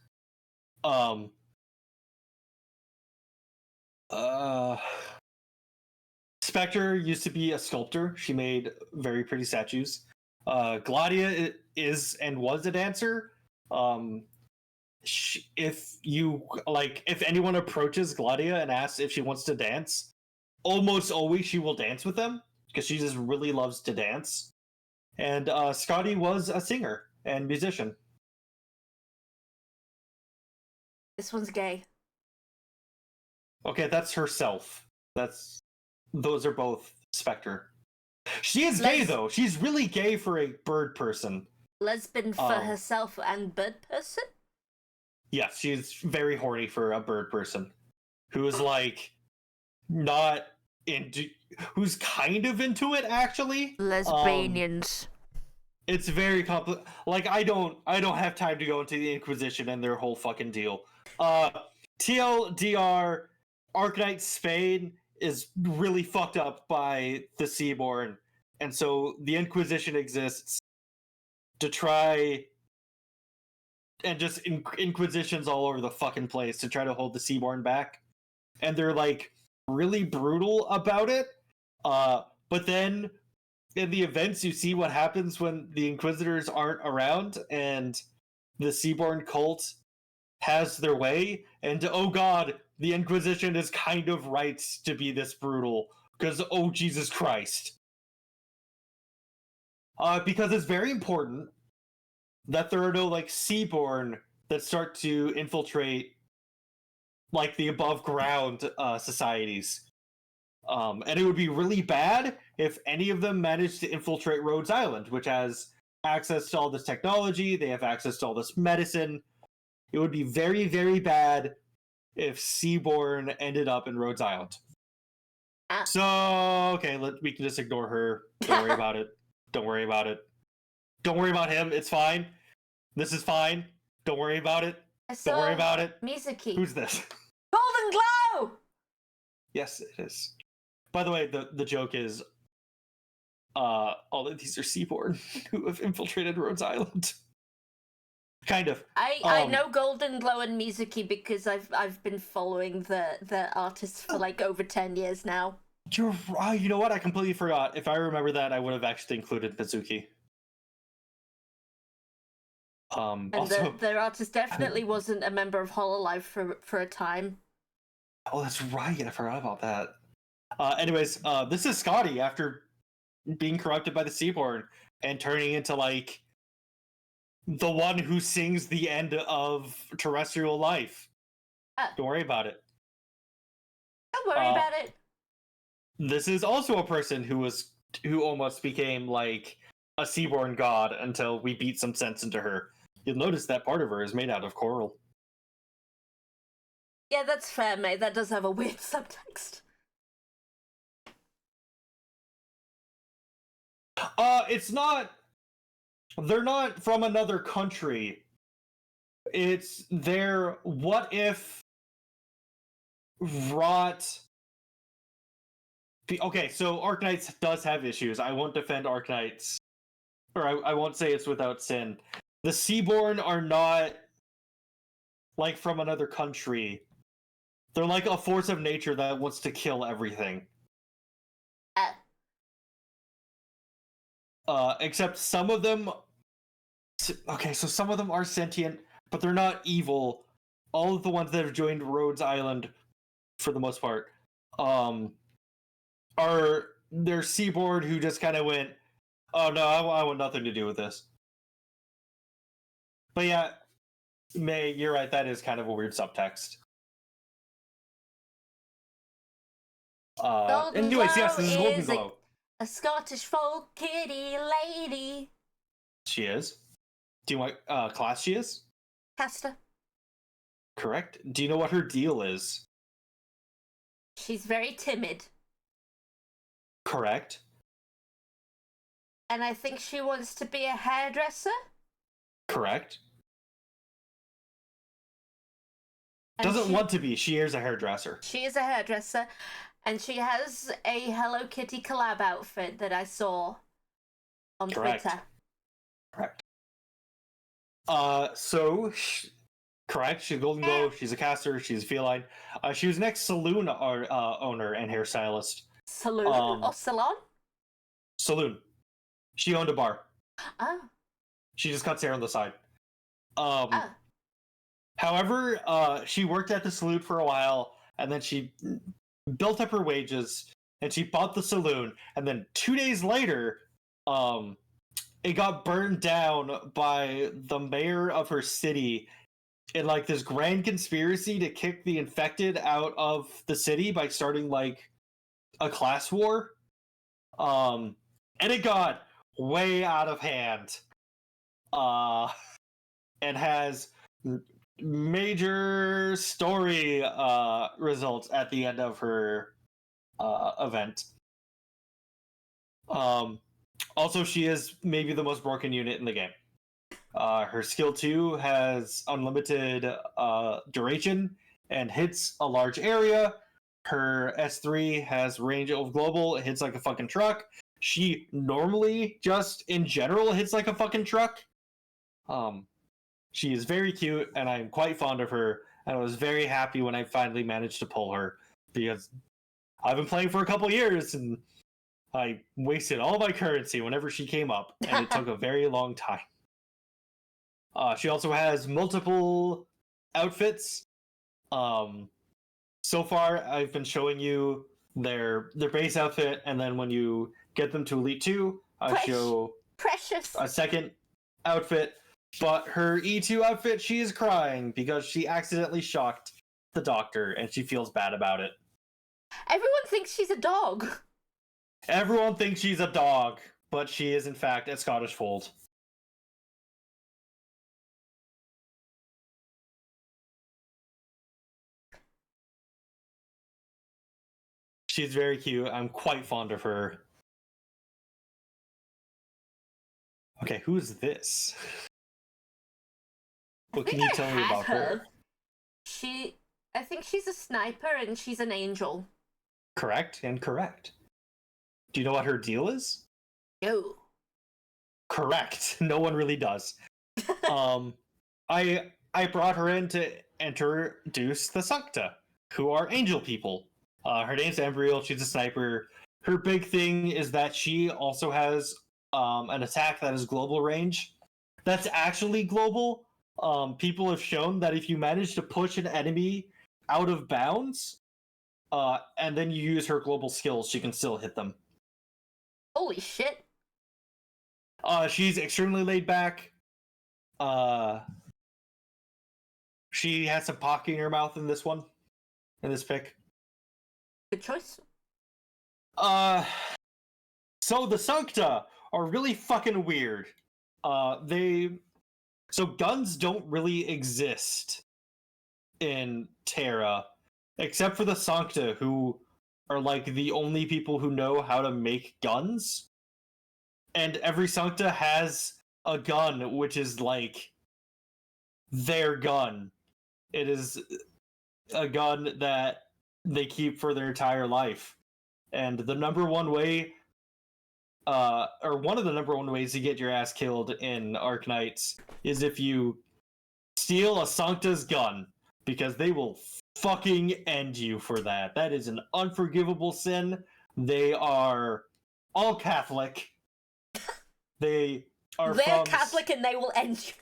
Spectre used to be a sculptor. She made very pretty statues. Gladia is and was a dancer. If anyone approaches Gladia and asks if she wants to dance, almost always she will dance with them because she just really loves to dance. And Scotty was a singer and musician.
This one's gay.
Okay, that's herself. Those are both Spectre. She is gay though. She's really gay for a bird person.
Lesbian for herself and bird person?
Yes, she's very horny for a bird person who is like not into, who's kind of into it actually.
Lesbians.
It's very complicated. Like I don't have time to go into the Inquisition and their whole fucking deal. TLDR, Arknights Spain is really fucked up by the Seaborn, and so the Inquisition exists to try and just inquisitions all over the fucking place to try to hold the Seaborn back, and they're like really brutal about it. But then in the events, you see what happens when the Inquisitors aren't around and the Seaborn cult has their way, and oh god, the Inquisition is kind of right to be this brutal, because oh Jesus Christ. Because it's very important that there are no like Seaborn that start to infiltrate like the above ground societies. And it would be really bad if any of them managed to infiltrate Rhodes Island, which has access to all this technology, they have access to all this medicine. It would be very, very bad if Seaborn ended up in Rhodes Island.
Ah.
So, okay, we can just ignore her. Don't worry about it. Don't worry about it. Don't worry about him. It's fine. This is fine. Don't worry about it. Don't worry about it.
Mizuki.
Who's this?
Golden Glow!
Yes, it is. By the way, the joke is all of these are Seaborn who have infiltrated Rhodes Island. Kind of.
I know Golden Glow and Mizuki because I've been following the artists for like over 10 years now.
You're right. You know what? I completely forgot. If I remember that, I would have actually included Mizuki.
And
also,
their artist definitely wasn't a member of Hololive for a time.
Oh, that's right. I forgot about that. Anyways, this is Scotty after being corrupted by the Seaborn and turning into like the one who sings the end of terrestrial life. Don't worry about it.
Don't worry about it.
This is also a person who almost became like a Seaborn god until we beat some sense into her. You'll notice that part of her is made out of coral.
Yeah, that's fair, mate. That does have a weird subtext.
It's not. They're not from another country. It's their what if rot. Okay, so Arknights does have issues. I won't defend Arknights, or I won't say it's without sin. The Seaborn are not like from another country. They're like a force of nature that wants to kill everything. Except some of them. Okay, so some of them are sentient, but they're not evil. All of the ones that have joined Rhodes Island, for the most part, they're Seaborn who just kind of went, "Oh no, I want nothing to do with this." But yeah, May, you're right. That is kind of a weird subtext. Anyways, yes, this is Golden Glow.
A Scottish folk kitty lady.
She is. Do you know what class she is?
Caster.
Correct. Do you know what her deal is?
She's very timid.
Correct.
And I think she wants to be a hairdresser?
Correct.
And
Doesn't want to be. She is a hairdresser.
She is a hairdresser. And she has a Hello Kitty collab outfit that I saw on Twitter.
Correct. Correct. She's Golden Glow. She's a caster. She's a feline. She was an ex-saloon owner and hairstylist.
Saloon or salon?
Saloon. She owned a bar.
Oh.
She just cuts hair on the side. However, she worked at the saloon for a while, and then she built up her wages, and she bought the saloon, and then 2 days later, it got burned down by the mayor of her city in like this grand conspiracy to kick the infected out of the city by starting like a class war. And it got way out of hand. And has major story results at the end of her event. Also, she is maybe the most broken unit in the game. Her skill 2 has unlimited duration and hits a large area. Her S3 has range of global. It hits like a fucking truck. She normally just in general hits like a fucking truck. She is very cute, and I'm quite fond of her. And I was very happy when I finally managed to pull her, because I've been playing for a couple years, and I wasted all my currency whenever she came up, and it took a very long time. She also has multiple outfits. So far, I've been showing you their base outfit, and then when you get them to Elite 2, I show a second outfit. But her E2 outfit, she is crying because she accidentally shocked the doctor, and she feels bad about it.
Everyone thinks she's a dog.
Everyone thinks she's a dog, but she is in fact a Scottish fold. She's very cute. I'm quite fond of her. Okay, who's this? What can you tell me about her?
I think she's a sniper and she's an angel.
Correct and correct. Do you know what her deal is?
No.
Correct. No one really does. I brought her in to introduce the Sancta, who are angel people. Her name's Embryo. She's a sniper. Her big thing is that she also has an attack that is global range. That's actually global. People have shown that if you manage to push an enemy out of bounds, and then you use her global skills, she can still hit them.
Holy shit.
She's extremely laid back. She has some pocky in her mouth in this one, in this pick.
Good choice.
So the Sancta are really fucking weird. So guns don't really exist in Terra, except for the Sancta, who are like the only people who know how to make guns. And every Sancta has a gun, which is like their gun. It is a gun that they keep for their entire life. And the number one way, or one of the number one ways to get your ass killed in Arknights is if you steal a Sancta's gun, because they will fucking end you for that. That is an unforgivable sin. They are all Catholic. They're
Catholic and they will end you.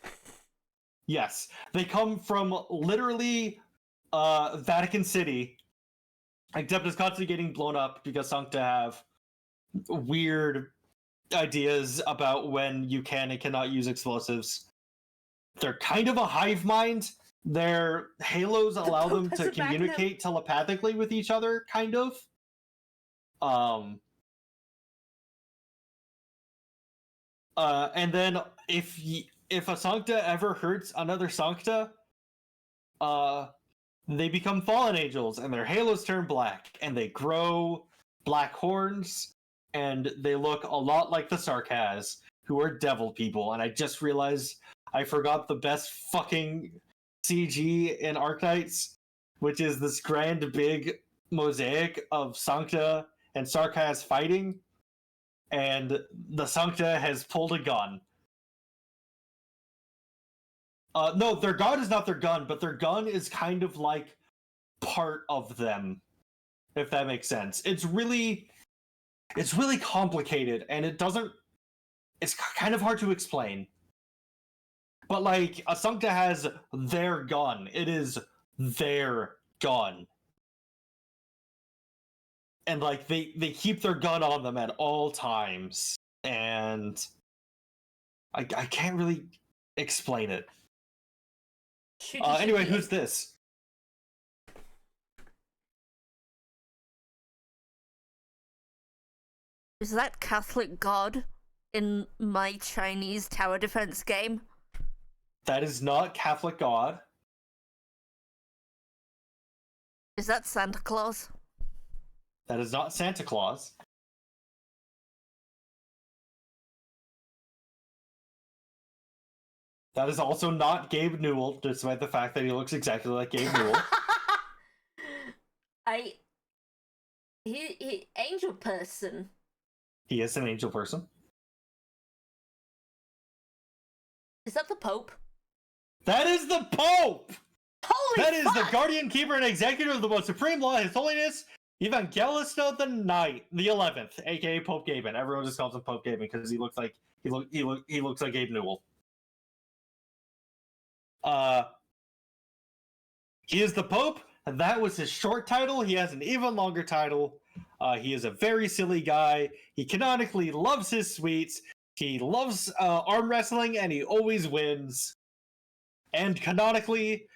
Yes, they come from literally Vatican City, except it's constantly getting blown up because Sancta have weird ideas about when you can and cannot use explosives. They're kind of a hive mind. Their halos allow them to communicate telepathically with each other, kind of. And then if a Sancta ever hurts another Sancta, they become fallen angels, and their halos turn black, and they grow black horns, and they look a lot like the Sarkaz, who are devil people. And I just realized I forgot the best fucking CG in Arknights, which is this grand big mosaic of Sancta and Sarkaz fighting, and the Sancta has pulled a gun. No, their gun is not their gun, but their gun is kind of like part of them, if that makes sense. It's really complicated, and it's kind of hard to explain. But like, a Sancta has their gun. It is their gun. And like, they keep their gun on them at all times. And I can't really explain it. Anyway, who's this?
Is that Catholic God in my Chinese tower defense game?
That is not Catholic God.
Is that Santa Claus?
That is not Santa Claus. That is also not Gabe Newell, despite the fact that he looks exactly like Gabe Newell.
He angel person.
He is an angel person.
Is that the Pope?
That is the Pope!
Holy
That is
fuck!
the guardian, keeper, and executor of the most supreme law, His Holiness Evangelista the 11th, aka Pope Gaben. Everyone just calls him Pope Gaben because he looks like he looks like Gabe Newell. He is the Pope. That was his short title. He has an even longer title. He is a very silly guy. He canonically loves his sweets. He loves arm wrestling, and he always wins. And canonically,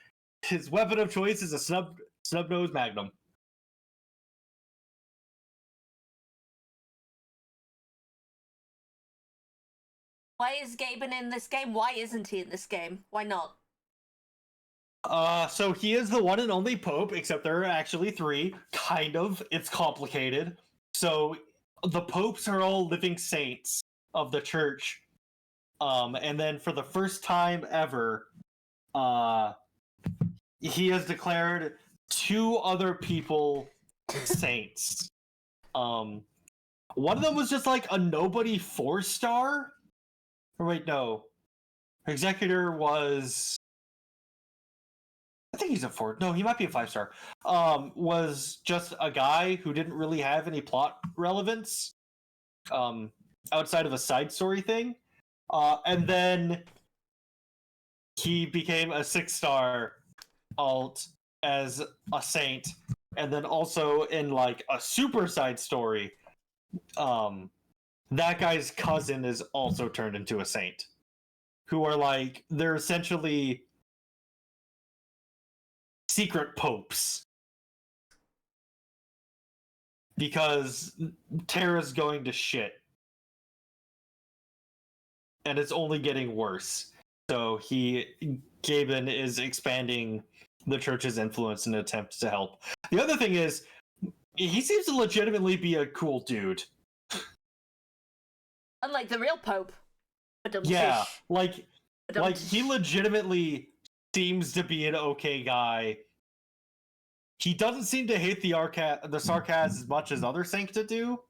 his weapon of choice is a snub-nosed magnum.
Why is Gaben in this game? Why isn't he in this game? Why not?
So he is the one and only pope, except there are actually three. Kind of. It's complicated. So the popes are all living saints of the church. And then for the first time ever, he has declared two other people saints. One of them was just like a nobody 4-star. Or wait, no. Executor was, I think he's a 4. No, he might be a 5-star. Was just a guy who didn't really have any plot relevance. Outside of a side story thing. And then he became a 6-star alt as a saint, and then also in like a super side story, that guy's cousin is also turned into a saint, who are like, they're essentially secret popes because Terra's going to shit and it's only getting worse. So Gaben is expanding the church's influence in an attempt to help. The other thing is, he seems to legitimately be a cool dude.
Unlike the real Pope.
Yeah, like he legitimately seems to be an okay guy. He doesn't seem to hate the sarcasm as much as other sancta do.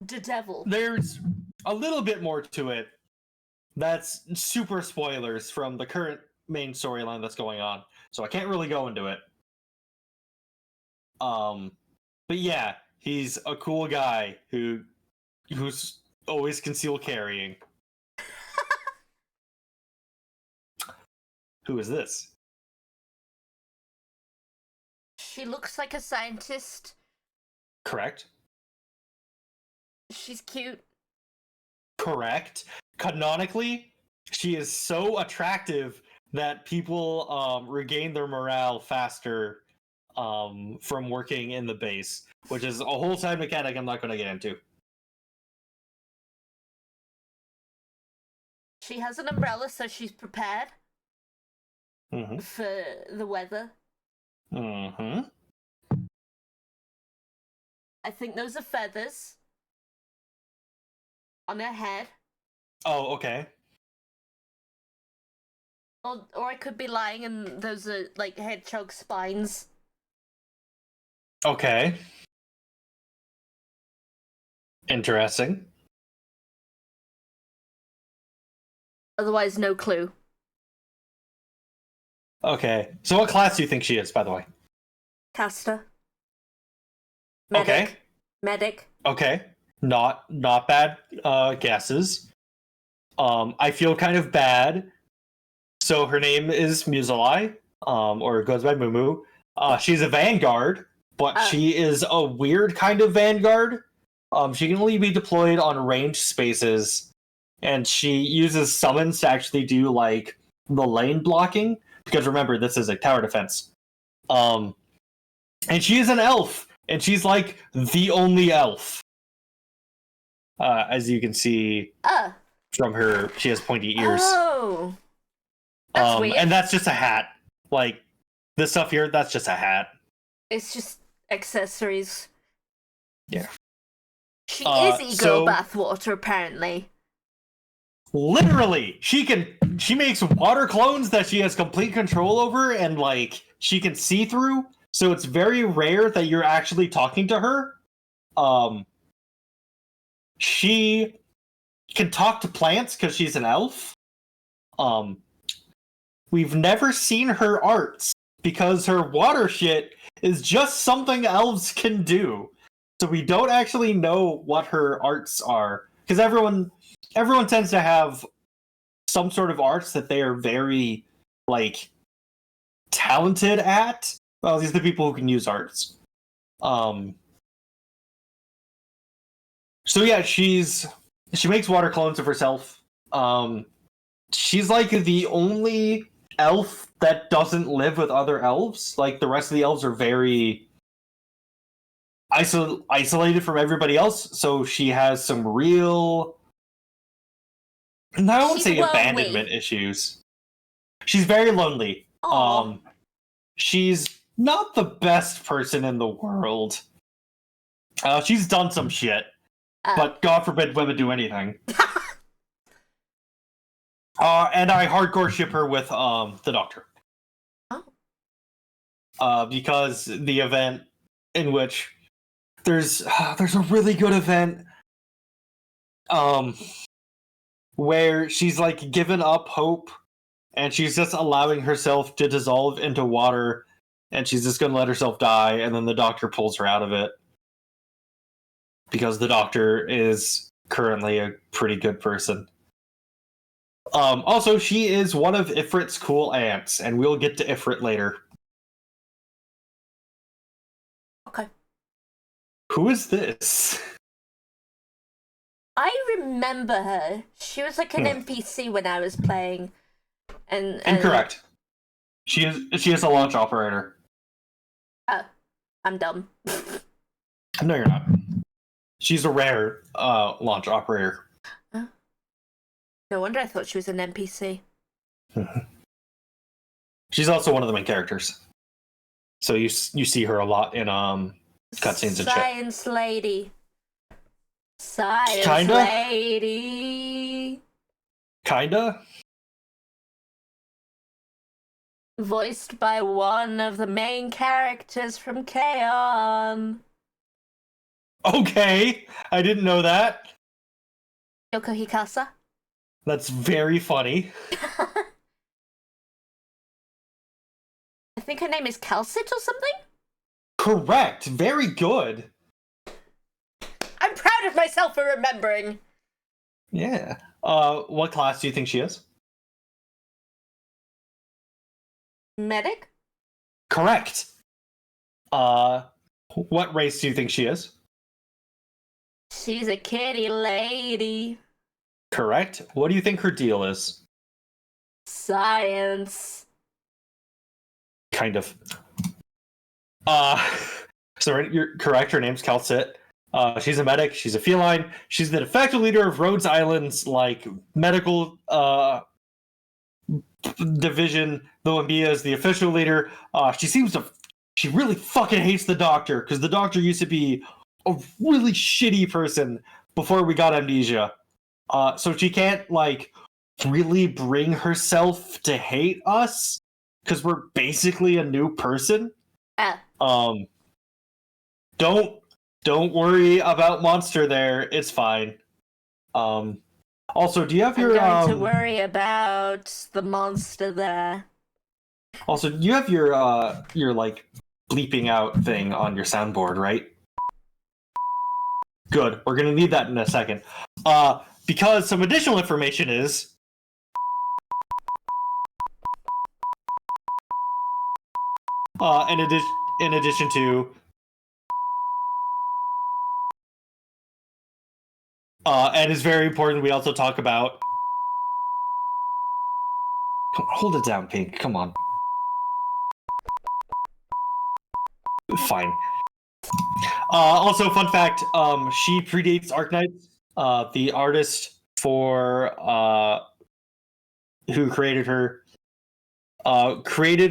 The devil.
There's a little bit more to it. That's super spoilers from the current main storyline that's going on, so I can't really go into it. But yeah, he's a cool guy who's always concealed carrying. Who is this?
She looks like a scientist.
Correct.
She's cute.
Correct. Canonically, she is so attractive that people regain their morale faster from working in the base, which is a whole side mechanic I'm not going to get into.
She has an umbrella, so she's prepared for the weather.
Mm-hmm.
I think those are feathers on her head.
Oh, okay.
Or I could be lying and those are like hedgehog spines.
Okay. Interesting.
Otherwise, no clue.
Okay. So what class do you think she is, by the way?
Caster. Medic.
Okay.
Medic.
Okay. Not bad guesses. I feel kind of bad. So her name is Musalai, or goes by Mumu. She's a Vanguard, but she is a weird kind of Vanguard. She can only be deployed on ranged spaces, and she uses summons to actually do like the lane blocking. Because remember, this is a tower defense. And she is an elf, and she's like the only elf. As you can see from her, she has pointy ears.
Oh, that's weird.
And that's just a hat. Like this stuff here, that's just a hat.
It's just accessories.
Yeah.
She is ego bathwater, apparently.
Literally, she makes water clones that she has complete control over, and like she can see through. So it's very rare that you're actually talking to her. She can talk to plants because she's an elf. We've never seen her arts because her water shit is just something elves can do. So we don't actually know what her arts are, because everyone tends to have some sort of arts that they are very like talented at. Well, these are the people who can use arts. So yeah, she makes water clones of herself. She's like the only elf that doesn't live with other elves. Like the rest of the elves are very isolated from everybody else. So she has some real, I won't say abandonment issues. She's very lonely.
Aw.
She's not the best person in the world. She's done some shit, but God forbid women do anything. And I hardcore ship her with the Doctor. Because the event in which there's a really good event where she's like given up hope and she's just allowing herself to dissolve into water and she's just gonna let herself die, and then the Doctor pulls her out of it because the Doctor is currently a pretty good person. Also, she is one of Ifrit's cool aunts, and we'll get to Ifrit later.
Okay.
Who is this?
I remember her. She was like an NPC when I was playing. And
Incorrect. She is a launch operator.
Oh, I'm dumb.
No, you're not. She's a rare launch operator.
No wonder I thought she was an NPC.
She's also one of the main characters. So you see her a lot in cutscenes and shit.
Science lady. Science
Kinda?
lady.
Kinda?
Voiced by one of the main characters from K-On!
Okay, I didn't know that.
Yoko Hikasa.
That's very funny.
I think her name is Calcit or something?
Correct. Very good.
I'm proud of myself for remembering.
Yeah. What class do you think she is?
Medic?
Correct. What race do you think she is?
She's a kitty lady.
Correct. What do you think her deal is?
Science.
Kind of. So you're correct. Her name's Calcit. She's a medic. She's a feline. She's the de facto leader of Rhodes Island's like medical division. Though Mia is the official leader. She really fucking hates the Doctor because the Doctor used to be a really shitty person before we got amnesia. So she can't like really bring herself to hate us because we're basically a new person. Don't worry about Monster there. It's fine. Also, do you have your
I'm going to worry about the monster there.
Also, you have your like bleeping out thing on your soundboard, right? Good. We're gonna need that in a second. Because some additional information is in addition to and it's very important we also talk about hold it down, Pink. Come on. Fine. Also, fun fact, she predates Arknights. The artist for who created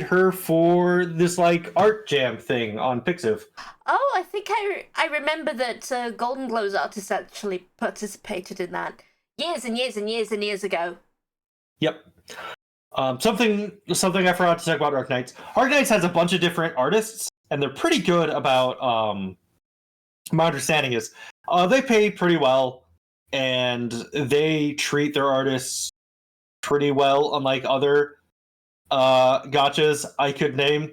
her for this like art jam thing on Pixiv.
Oh, I think I remember that Golden Glow's artist actually participated in that years and years and years and years ago.
Yep. Something I forgot to talk about Arknights. Arknights has a bunch of different artists, and they're pretty good about my understanding is they pay pretty well and they treat their artists pretty well, unlike other gotchas I could name.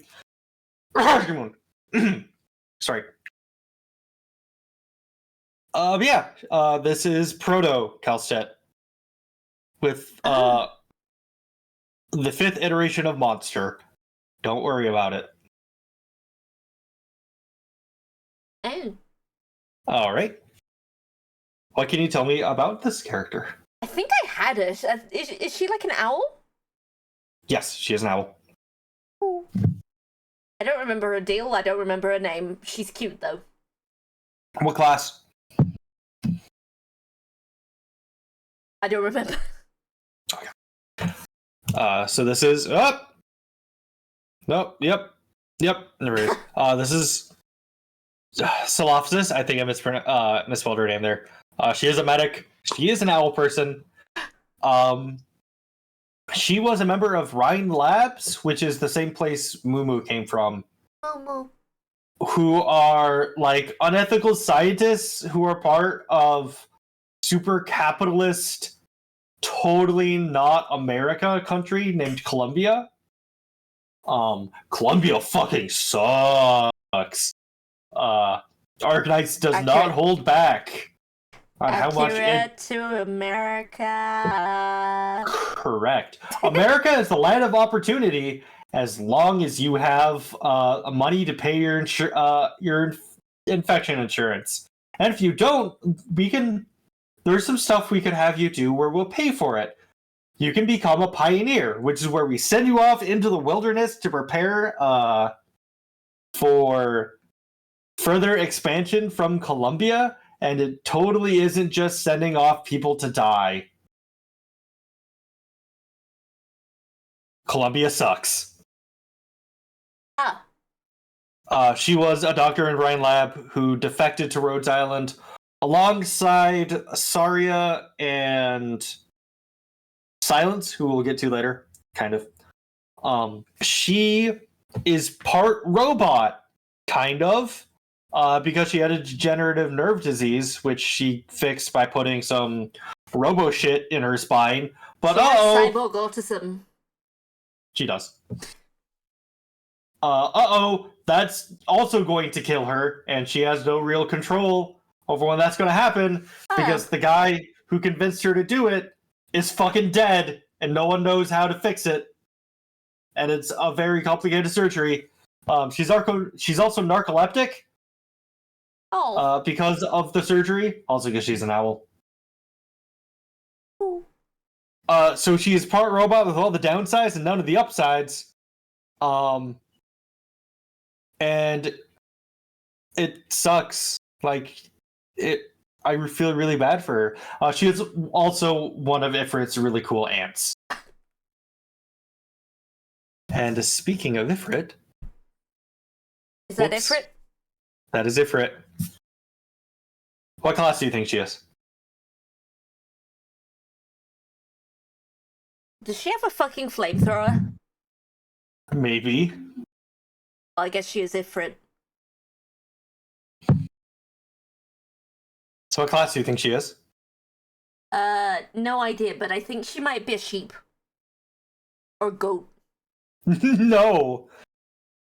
Sorry. This is Proto Calcet with the 5th iteration of Monster. Don't worry about it.
Oh.
All right. What can you tell me about this character?
I think I had it. Is she like an owl?
Yes, she is an owl.
Ooh. I don't remember her deal. I don't remember her name. She's cute, though.
What class?
I don't remember.
Okay. So this is up. Nope. Yep. There it is. This is Solopsis. I think I misspelled her name there. She is a medic. She is an owl person. She was a member of Rhine Labs, which is the same place Moo came from.
Moo.
Who are like unethical scientists who are part of super capitalist, totally not America country named Colombia. Colombia fucking sucks. Arknights does not hold back on how much
to America.
Correct. America is the land of opportunity as long as you have money to pay your infection insurance. And if you don't, there's some stuff we could have you do where we'll pay for it. You can become a pioneer, which is where we send you off into the wilderness to prepare for further expansion from Colombia. And it totally isn't just sending off people to die. Colombia sucks. She was a doctor in Rhine Lab who defected to Rhodes Island alongside Saria and Silence, who we'll get to later, kind of. She is part robot, kind of. Because she had a degenerative nerve disease, which she fixed by putting some robo shit in her spine. But
she has cyborg autism.
She does. That's also going to kill her, and she has no real control over when that's going to happen because the guy who convinced her to do it is fucking dead, and no one knows how to fix it. And it's a very complicated surgery. She's also narcoleptic. Because of the surgery, also because she's an owl.
Ooh.
So she is part robot with all the downsides and none of the upsides. And it sucks. I feel really bad for her. She is also one of Ifrit's really cool ants. And speaking of Ifrit...
Is that Ifrit?
That is Ifrit. What class do you think she is?
Does she have a fucking flamethrower?
Maybe.
Well, I guess she is Ifrit.
So what class do you think she is?
No idea, but I think she might be a sheep. Or goat.
No.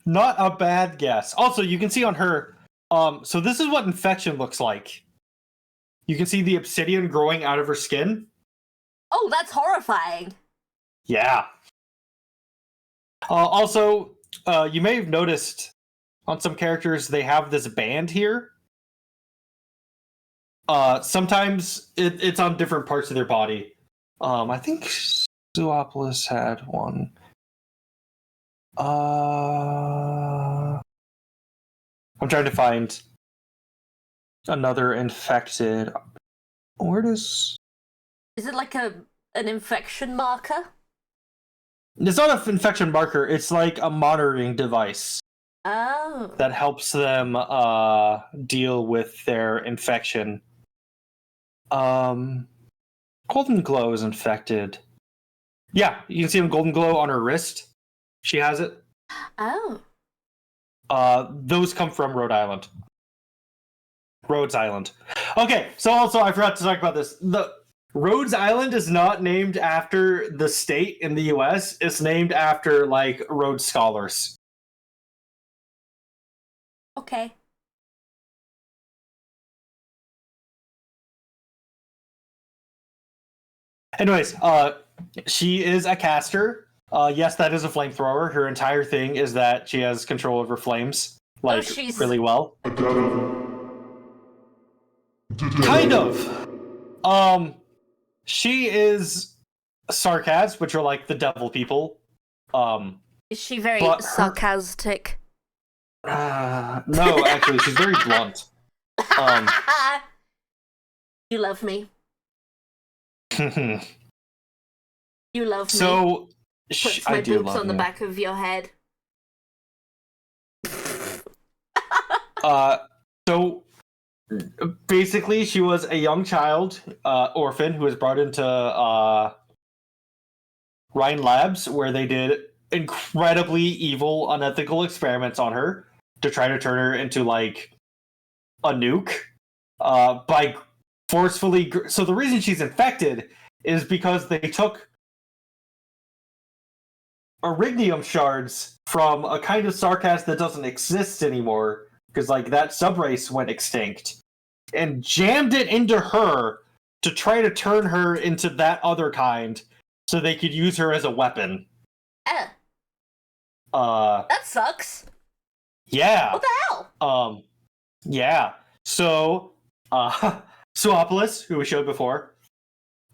Not a bad guess. Also, you can see on her... so this is what infection looks like. You can see the obsidian growing out of her skin.
Oh, that's horrifying.
Yeah. Also, you may have noticed on some characters they have this band here. Sometimes it's on different parts of their body. I think Zoopolis had one. I'm trying to find another infected. Where does...
Is it like an infection marker?
It's not an infection marker. It's like a monitoring device.
Oh.
That helps them deal with their infection. Golden Glow is infected. Yeah, you can see a Golden Glow on her wrist. She has it.
Oh.
Those come from Rhode Island. Rhodes Island. Okay, so also I forgot to talk about this. The Rhodes Island is not named after the state in the US. It's named after like Rhodes scholars.
Okay.
Anyways, she is a caster. Yes, that is a flamethrower. Her entire thing is that she has control over flames, like really well. Kind of. She is Sarkaz, which are like the devil people.
Is she very sarcastic?
No, actually, she's very blunt.
You love me. You love me.
So,
Puts
I
my
do
boobs
love
on the
you.
back of your head.
Uh, so basically, she was a young child, orphan, who was brought into Rhine Labs, where they did incredibly evil, unethical experiments on her to try to turn her into like a nuke. By forcefully, so the reason she's infected is because they took arignium shards from a kind of sarcas that doesn't exist anymore, because like that subrace went extinct, and jammed it into her to try to turn her into that other kind so they could use her as a weapon.
Eh,
Uh
that sucks.
yeah.
What the hell?
Yeah. So Suopolis, who we showed before,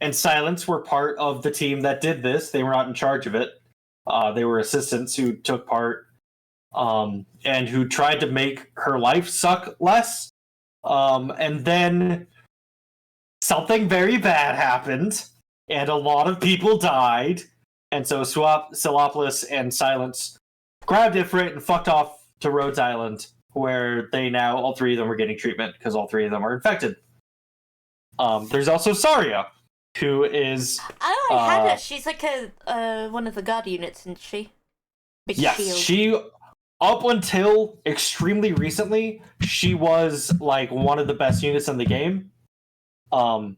and Silence were part of the team that did this. They were not in charge of it. They were assistants who took part, and who tried to make her life suck less. And then something very bad happened, and a lot of people died. And so Silopolis and Silence grabbed Ifrit and fucked off to Rhodes Island, where they now, all three of them are getting treatment because all three of them are infected. There's also Saria, who is...
Oh, I had her. She's like a one of the guard units, isn't she? Big
yes,
shield.
she... Up until extremely recently, she was like one of the best units in the game. And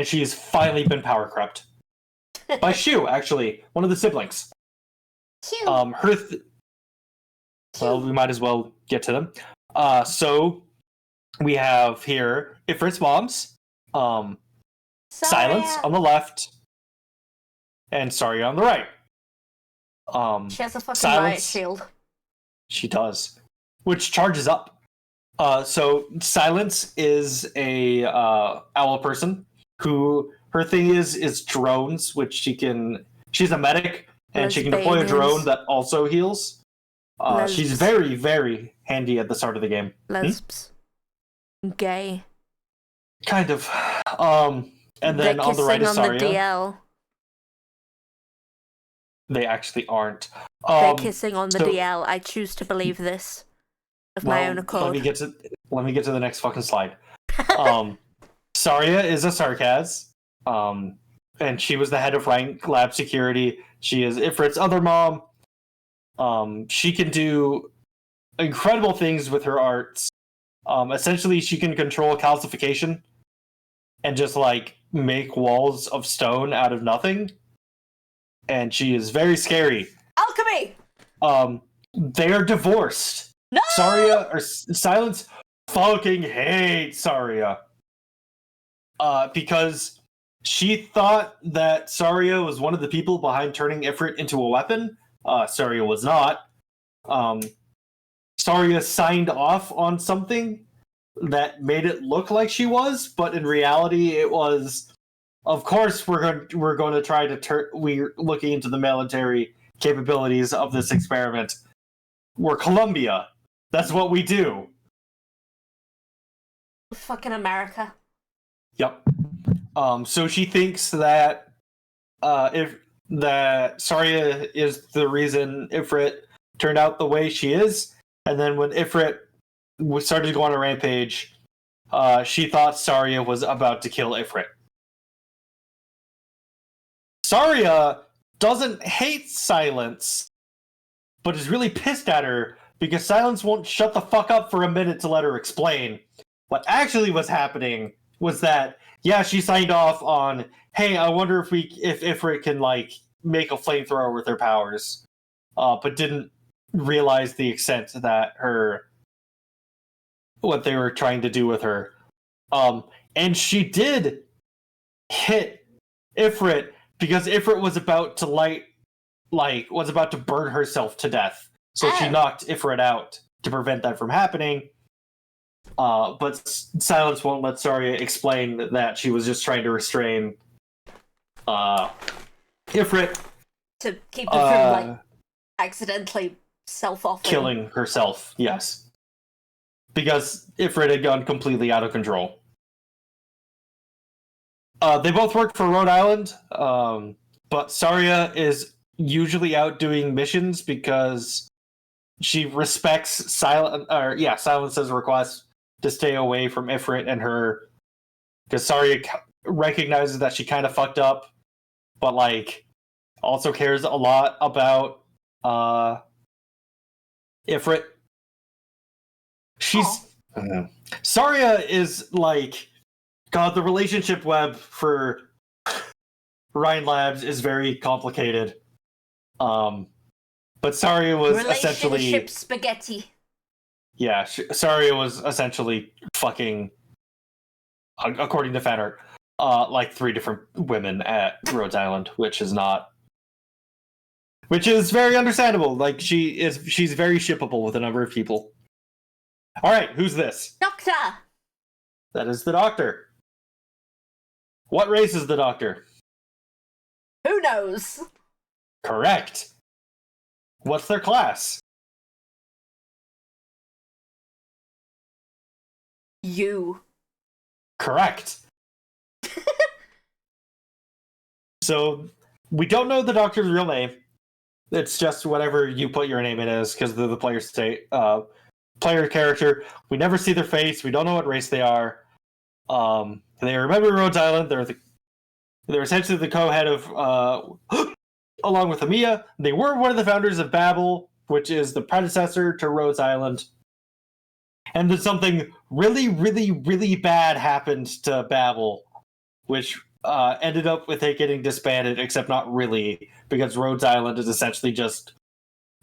she's finally been power crept by Shu, actually, one of the siblings.
Phew.
Well, we might as well get to them. So we have here Ifrit's moms, Silence on the left, and Saria on the right.
She has a fucking
Silence,
riot shield.
She does, which charges up. So Silence is a owl person who her thing is drones, which she's a medic and she can deploy a drone that also heals. She's very, very handy at the start of the game.
Lesbs. Gay.
Kind of. And then on the right is Saria.
They're kissing on the DL.
They actually aren't.
They're kissing on the DL. I choose to believe this of my own accord.
Let me get to the next fucking slide. Saria is a Sarkaz, and she was the head of rank lab security. She is Ifrit's other mom. She can do incredible things with her arts. Essentially, she can control calcification and just like make walls of stone out of nothing. And she is very scary.
Alchemy!
They are divorced.
No!
Saria or Silence fucking hates Saria. Because she thought that Saria was one of the people behind turning Ifrit into a weapon. Saria was not. Saria signed off on something that made it look like she was, but in reality it was, of course we're going to try to we're looking into the military capabilities of this experiment. We're Columbia. That's what we do.
Fucking America.
Yep. So she thinks that that Saria is the reason Ifrit turned out the way she is, and then when Ifrit started to go on a rampage, she thought Saria was about to kill Ifrit. Saria doesn't hate Silence, but is really pissed at her because Silence won't shut the fuck up for a minute to let her explain. What actually was happening was that, yeah, she signed off on, hey, I wonder if Ifrit can like make a flamethrower with her powers, but didn't realize the extent that what they were trying to do with her. And she did hit Ifrit because Ifrit was about to was about to burn herself to death. So she knocked Ifrit out to prevent that from happening. But Silence won't let Saria explain that she was just trying to restrain Ifrit.
To keep her from, accidentally self-offering.
Killing herself, yes. Because Ifrit had gone completely out of control. They both work for Rhode Island, but Saria is usually out doing missions because she respects Silence's request to stay away from Ifrit and her, because Saria recognizes that she kind of fucked up, but like also cares a lot about Ifrit. Saria is like, God, the relationship web for Ryan Labs is very complicated. But Saria was essentially
relationship spaghetti.
Yeah, Saria was essentially fucking, according to fanart, like 3 different women at Rhodes Island, which is very understandable. Like she's very shippable with a number of people. All right, who's this?
Doctor.
That is the Doctor. What race is the Doctor?
Who knows?
Correct. What's their class?
You.
Correct. So we don't know the Doctor's real name. It's just whatever you put your name in as, because they're the player character. We never see their face. We don't know what race they are. They remember Rhodes Island. They're essentially the co-head of, along with Amiya. They were one of the founders of Babel, which is the predecessor to Rhodes Island. And then something really, really, really bad happened to Babel, which ended up with it getting disbanded, except not really, because Rhodes Island is essentially just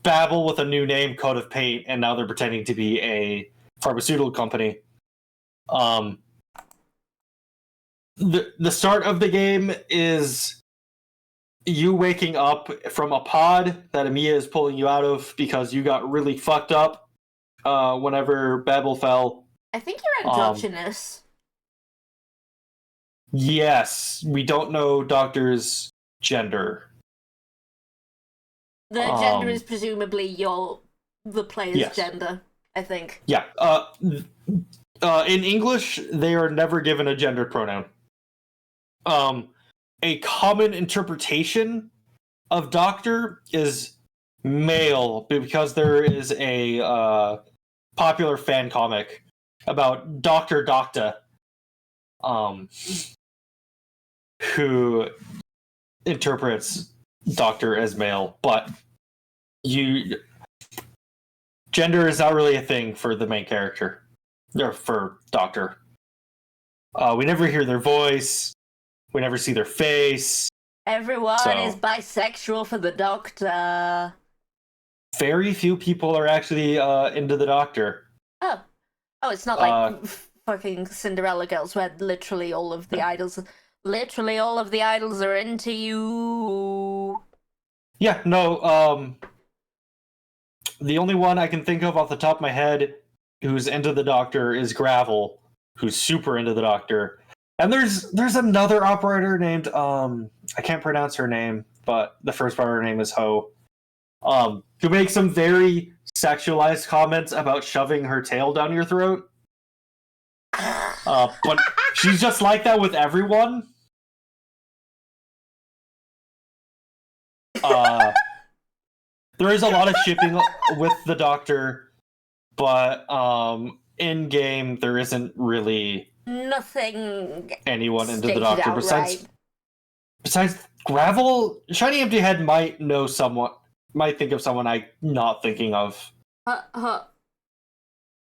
Babel with a new name, coat of paint, and now they're pretending to be a pharmaceutical company. The start of the game is you waking up from a pod that Amiya is pulling you out of because you got really fucked up whenever Babel fell.
I think you're androgynous.
Yes, we don't know Doctor's gender.
The gender is presumably the player's gender, I think.
Yeah. In English, they are never given a gendered pronoun. A common interpretation of Doctor is male, because there is a popular fan comic about Dr. Docta, who interprets Doctor as male, but gender is not really a thing for the main character, or for Doctor. We never hear their voice. We never see their face.
Everyone is bisexual for the Doctor.
Very few people are actually into the Doctor.
Oh, it's not like fucking Cinderella Girls, where literally all of the idols are into you.
Yeah, no. The only one I can think of off the top of my head who's into the Doctor is Gravel, who's super into the Doctor. And there's another operator named I can't pronounce her name, but the first part of her name is Ho. Who makes some very sexualized comments about shoving her tail down your throat. But she's just like that with everyone. There is a lot of shipping with the Doctor, but in game there isn't really
nothing
anyone into the Doctor besides Gravel. Shiny Empty Head might think of someone I'm not thinking of.
I'm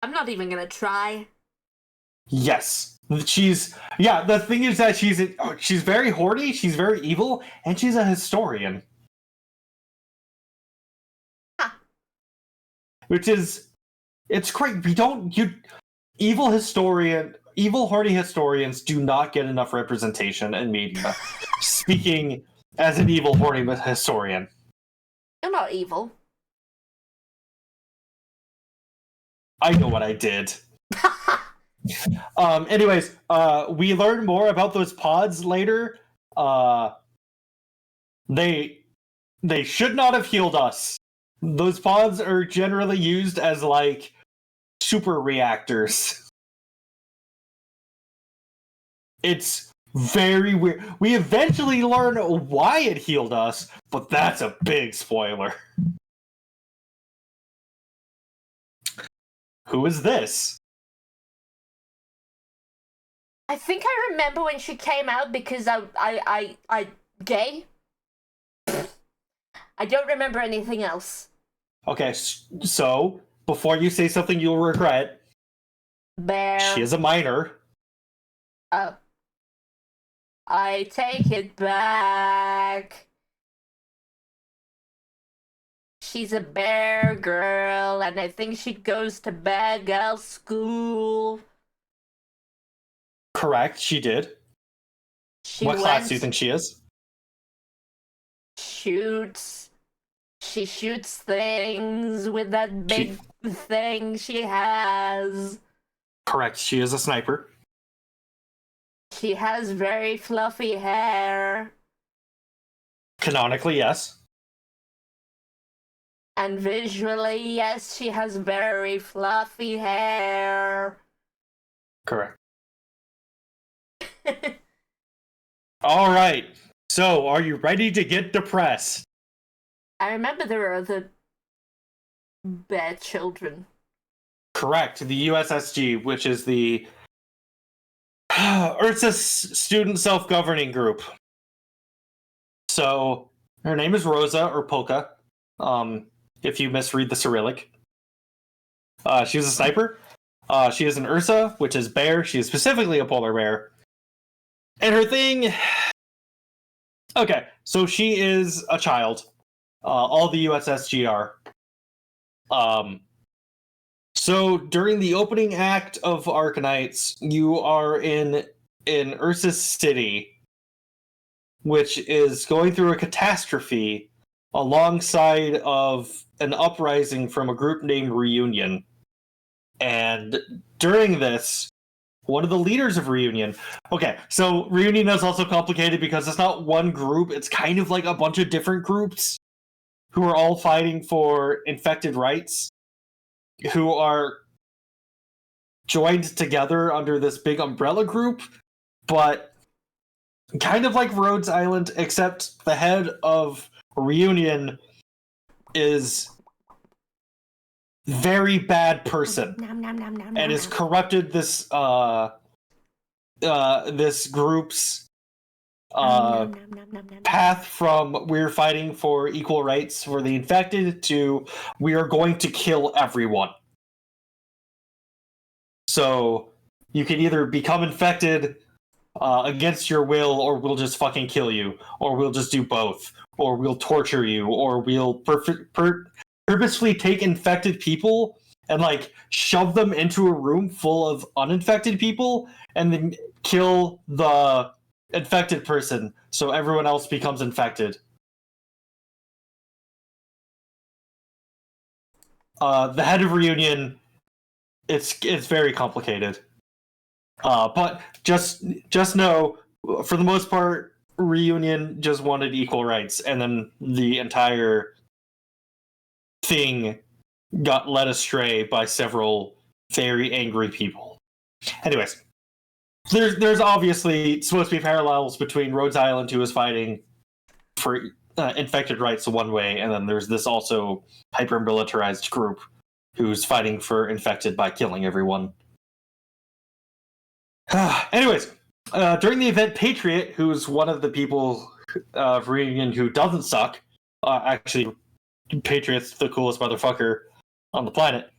not even gonna try.
Yes, the thing is that she's very horny, she's very evil, and she's a historian.
Huh.
Which is, it's great. Evil horny historians do not get enough representation in media. Speaking as an evil horny historian.
You're not evil.
I know what I did. Anyways, we learn more about those pods later. They should not have healed us. Those pods are generally used as like super reactors. Very weird. We eventually learn why it healed us, but that's a big spoiler. Who is this?
I think I remember when she came out because I gay. I don't remember anything else.
Okay, so before you say something you'll regret,
Bear.
she is a minor.
Oh. I take it back. She's a bear girl, and I think she goes to bear girl school.
Correct, she did. What class do you think she is?
Shoots. She shoots things with that big thing she has.
Correct, she is a sniper.
She has very fluffy hair.
Canonically, yes.
And visually, yes, she has very fluffy hair.
Correct. All right. So, are you ready to get depressed?
I remember there were other bad children.
Correct. The USSG, which is the Ursa Student Self-Governing Group. So, her name is Rosa or Polka. If you misread the Cyrillic. She was a sniper. She is an Ursa, which is bear. She is specifically a polar bear. And her thing... Okay, so she is a child. All the USSG are. So during the opening act of Arknights, you are in Ursus City, which is going through a catastrophe alongside of an uprising from a group named Reunion. And during this, one of the leaders of Reunion... Okay, so Reunion is also complicated because it's not one group, it's kind of like a bunch of different groups who are all fighting for infected rights, who are joined together under this big umbrella group, but kind of like Rhodes Island, except the head of Reunion is very bad person and has corrupted this this group's path from we're fighting for equal rights for the infected to we are going to kill everyone. So you can either become infected against your will, or we'll just fucking kill you, or we'll just do both, or we'll torture you, or we'll purposefully take infected people and like shove them into a room full of uninfected people and then kill the infected person so everyone else becomes infected. The head of Reunion, it's very complicated. But just know, for the most part, Reunion just wanted equal rights, and then the entire thing got led astray by several very angry people. Anyways, there's obviously supposed to be parallels between Rhodes Island, who is fighting for infected rights one way, and then there's this also hyper-militarized group who's fighting for infected by killing everyone. Anyways, during the event, Patriot, who's one of the people of Reunion who doesn't suck, actually, Patriot's the coolest motherfucker on the planet.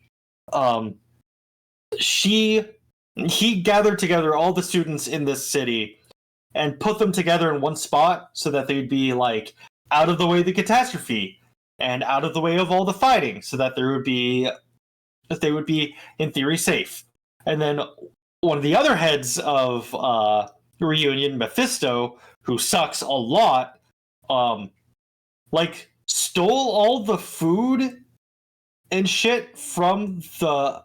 He gathered together all the students in this city and put them together in one spot so that they'd be like out of the way of the catastrophe and out of the way of all the fighting, so that they would be in theory safe. And then one of the other heads of Reunion, Mephisto, who sucks a lot, like stole all the food and shit from the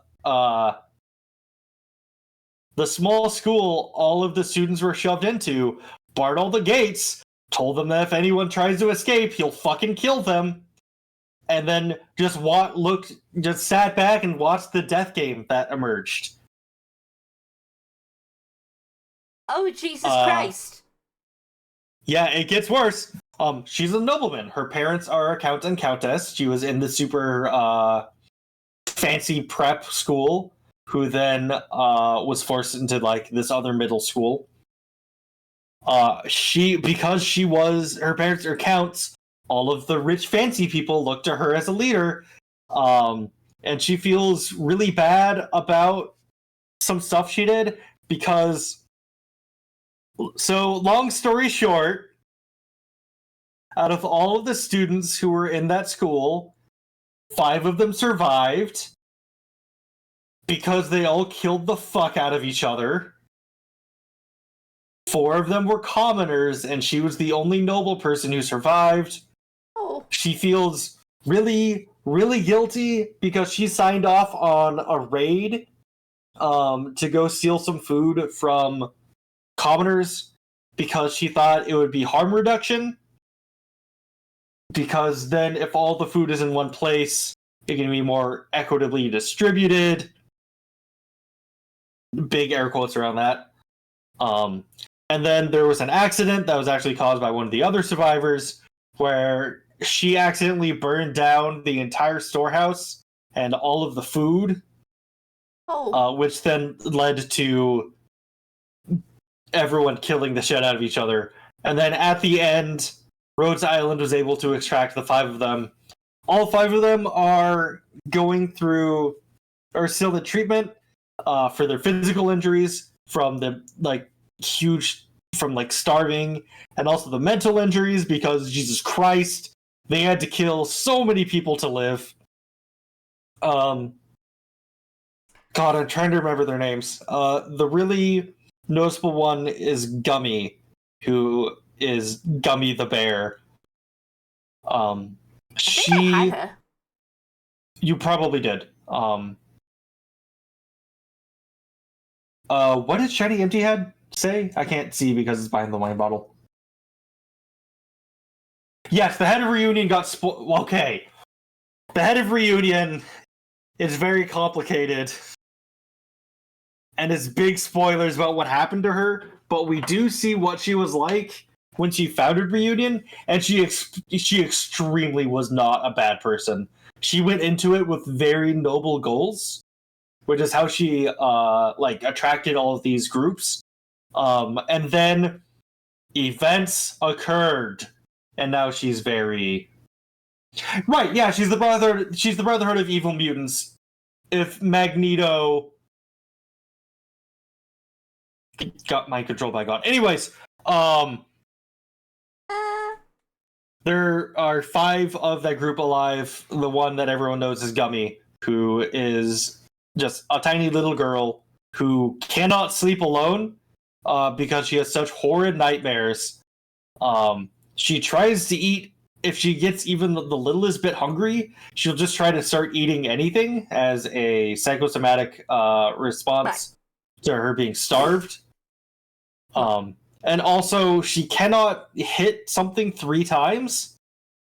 small school all of the students were shoved into, barred all the gates, told them that if anyone tries to escape, he'll fucking kill them, and then just sat back and watched the death game that emerged.
Oh, Jesus
Uh,
Christ.
Yeah, it gets worse. She's a nobleman. Her parents are a count and countess. She was in the super fancy prep school, who then was forced into like this other middle school. Because she was her parents are counts, all of the rich fancy people look to her as a leader. And she feels really bad about some stuff she did because, so long story short, out of all of the students who were in that school, 5 of them survived because they all killed the fuck out of each other. 4 of them were commoners, and she was the only noble person who survived.
Oh.
She feels really, really guilty because she signed off on a raid to go steal some food from commoners because she thought it would be harm reduction. Because then, if all the food is in one place, it can be more equitably distributed. Big air quotes around that. And then there was an accident that was actually caused by one of the other survivors, where she accidentally burned down the entire storehouse and all of the food, which then led to everyone killing the shit out of each other. And then at the end, Rhodes Island was able to extract the 5 of them. All 5 of them are going through, or still in treatment for their physical injuries from the huge, from starving, and also the mental injuries because Jesus Christ, they had to kill so many people to live. God, I'm trying to remember their names. The really noticeable one is Gummy, who is Gummy the bear.
I think I had her.
You probably did. What did Shiny Empty Head say? I can't see because it's behind the wine bottle. Yes, the head of Reunion got spoiled. Okay. The head of Reunion is very complicated. And it's big spoilers about what happened to her, but we do see what she was like when she founded Reunion, and she extremely was not a bad person. She went into it with very noble goals, which is how she attracted all of these groups. And then events occurred, and now she's very right. Yeah, she's the Brotherhood of Evil Mutants. If Magneto got mind control by God. Anyways, there are 5 of that group alive. The one that everyone knows is Gummy, who is just a tiny little girl who cannot sleep alone because she has such horrid nightmares. She tries to eat. If she gets even the littlest bit hungry, she'll just try to start eating anything as a psychosomatic response to her being starved. And also, she cannot hit something 3 times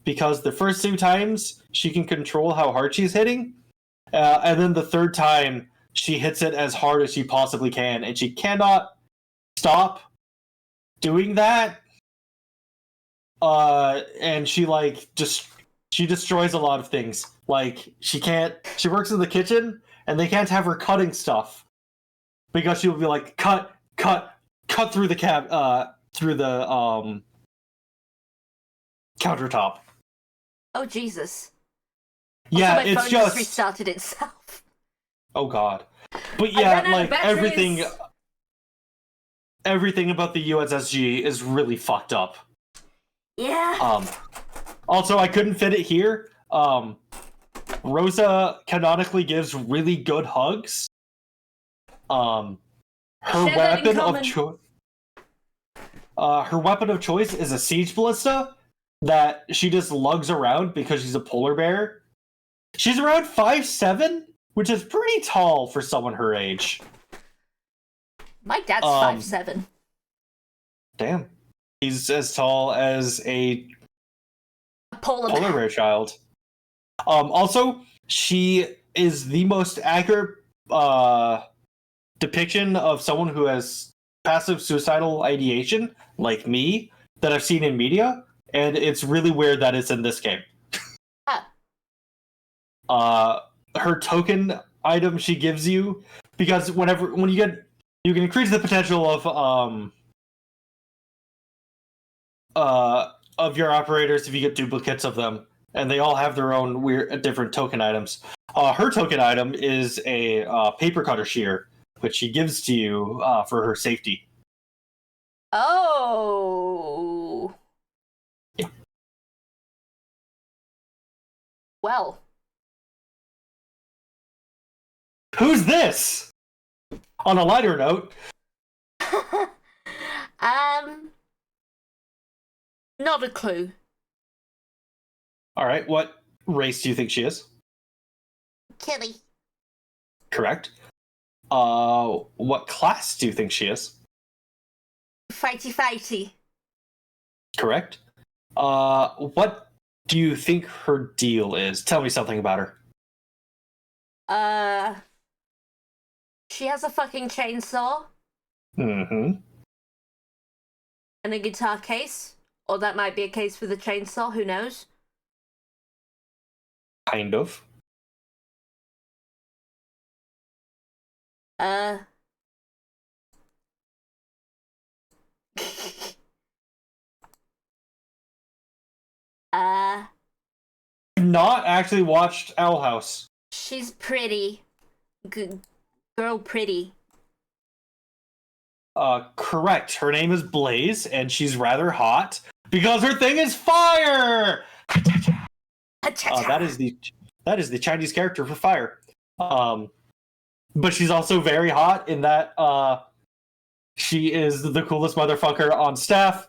because the first 2 times she can control how hard she's hitting, and then the 3rd time she hits it as hard as she possibly can, and she cannot stop doing that. And she she destroys a lot of things. She works in the kitchen, and they can't have her cutting stuff because she'll be like, cut through the countertop.
Oh Jesus!
Yeah,
also, my
it's
phone
just
restarted itself.
Oh God! But yeah,
everything
about the USSG is really fucked up.
Yeah.
Also, I couldn't fit it here. Rosa canonically gives really good hugs. Her weapon of choice is a siege ballista that she just lugs around because she's a polar bear. She's around 5'7", which is pretty tall for someone her age.
My dad's 5'7".
Damn. He's as tall as a polar bear child. Also, she is the most accurate depiction of someone who has passive suicidal ideation, like me, that I've seen in media, and it's really weird that it's in this game. Her token item she gives you, because when you can increase the potential of your operators if you get duplicates of them, and they all have their own weird different token items. Her token item is a paper cutter shear, which she gives to you for her safety.
Oh.
Yeah.
Well.
Who's this? On a lighter note.
Not a clue.
All right, what race do you think she is?
Kitty.
Correct. What class do you think she is?
Fighty.
Correct. What do you think her deal is? Tell me something about her.
She has a fucking chainsaw.
Mm-hmm.
And a guitar case. Or that might be a case for the chainsaw, who knows?
Kind of. Not actually watched Owl House.
She's pretty. Girl pretty.
Correct. Her name is Blaze, and she's rather hot because her thing is fire. That is the Chinese character for fire. But she's also very hot in that she is the coolest motherfucker on staff.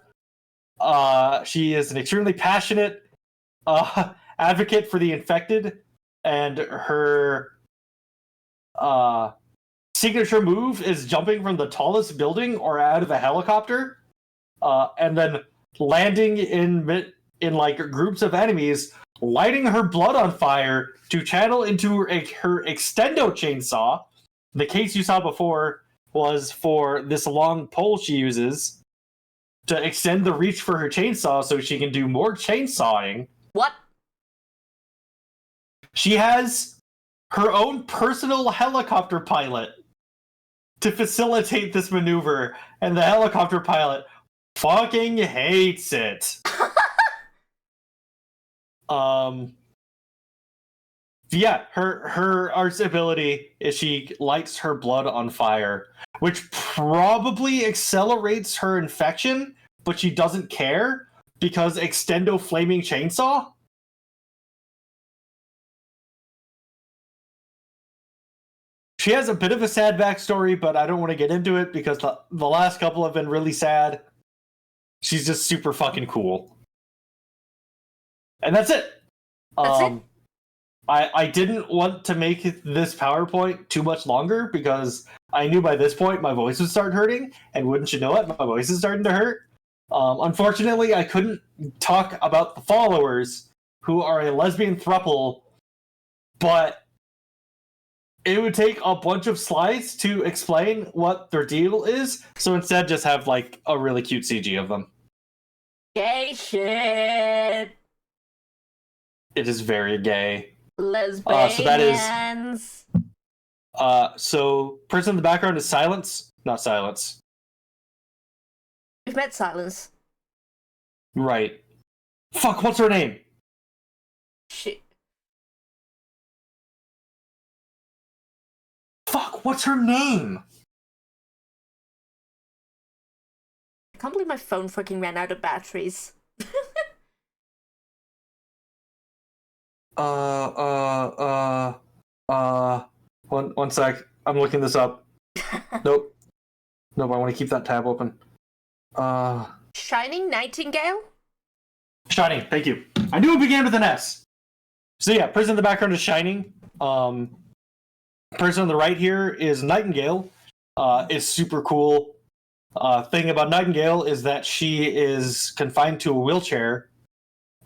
She is an extremely passionate advocate for the infected, and her signature move is jumping from the tallest building or out of a helicopter, and then landing in like groups of enemies, lighting her blood on fire to channel into her extendo chainsaw. The case you saw before was for this long pole she uses to extend the reach for her chainsaw so she can do more chainsawing.
What?
She has her own personal helicopter pilot to facilitate this maneuver, and the helicopter pilot fucking hates it. Yeah, her art's ability is she lights her blood on fire, which probably accelerates her infection, but she doesn't care because extendo flaming chainsaw. She has a bit of a sad backstory, but I don't want to get into it because the last couple have been really sad. She's just super fucking cool. And that's it.
That's it?
I didn't want to make this PowerPoint too much longer because I knew by this point my voice would start hurting, and wouldn't you know it, my voice is starting to hurt. Unfortunately, I couldn't talk about the followers, who are a lesbian throuple, but it would take a bunch of slides to explain what their deal is, so instead just have like a really cute CG of them.
Gay shit.
It is very gay.
Lesbians.
So that is. So person in the background is Silence, not Silence.
We've met Silence.
Right. Fuck. What's her name?
Shit.
Fuck. What's her name?
I can't believe my phone fucking ran out of batteries.
One sec. I'm looking this up. Nope. I want to keep that tab open.
Shining Nightingale?
Shining. Thank you. I knew it began with an S. So yeah, person in the background is Shining. Person on the right here is Nightingale. Is super cool. Thing about Nightingale is that she is confined to a wheelchair.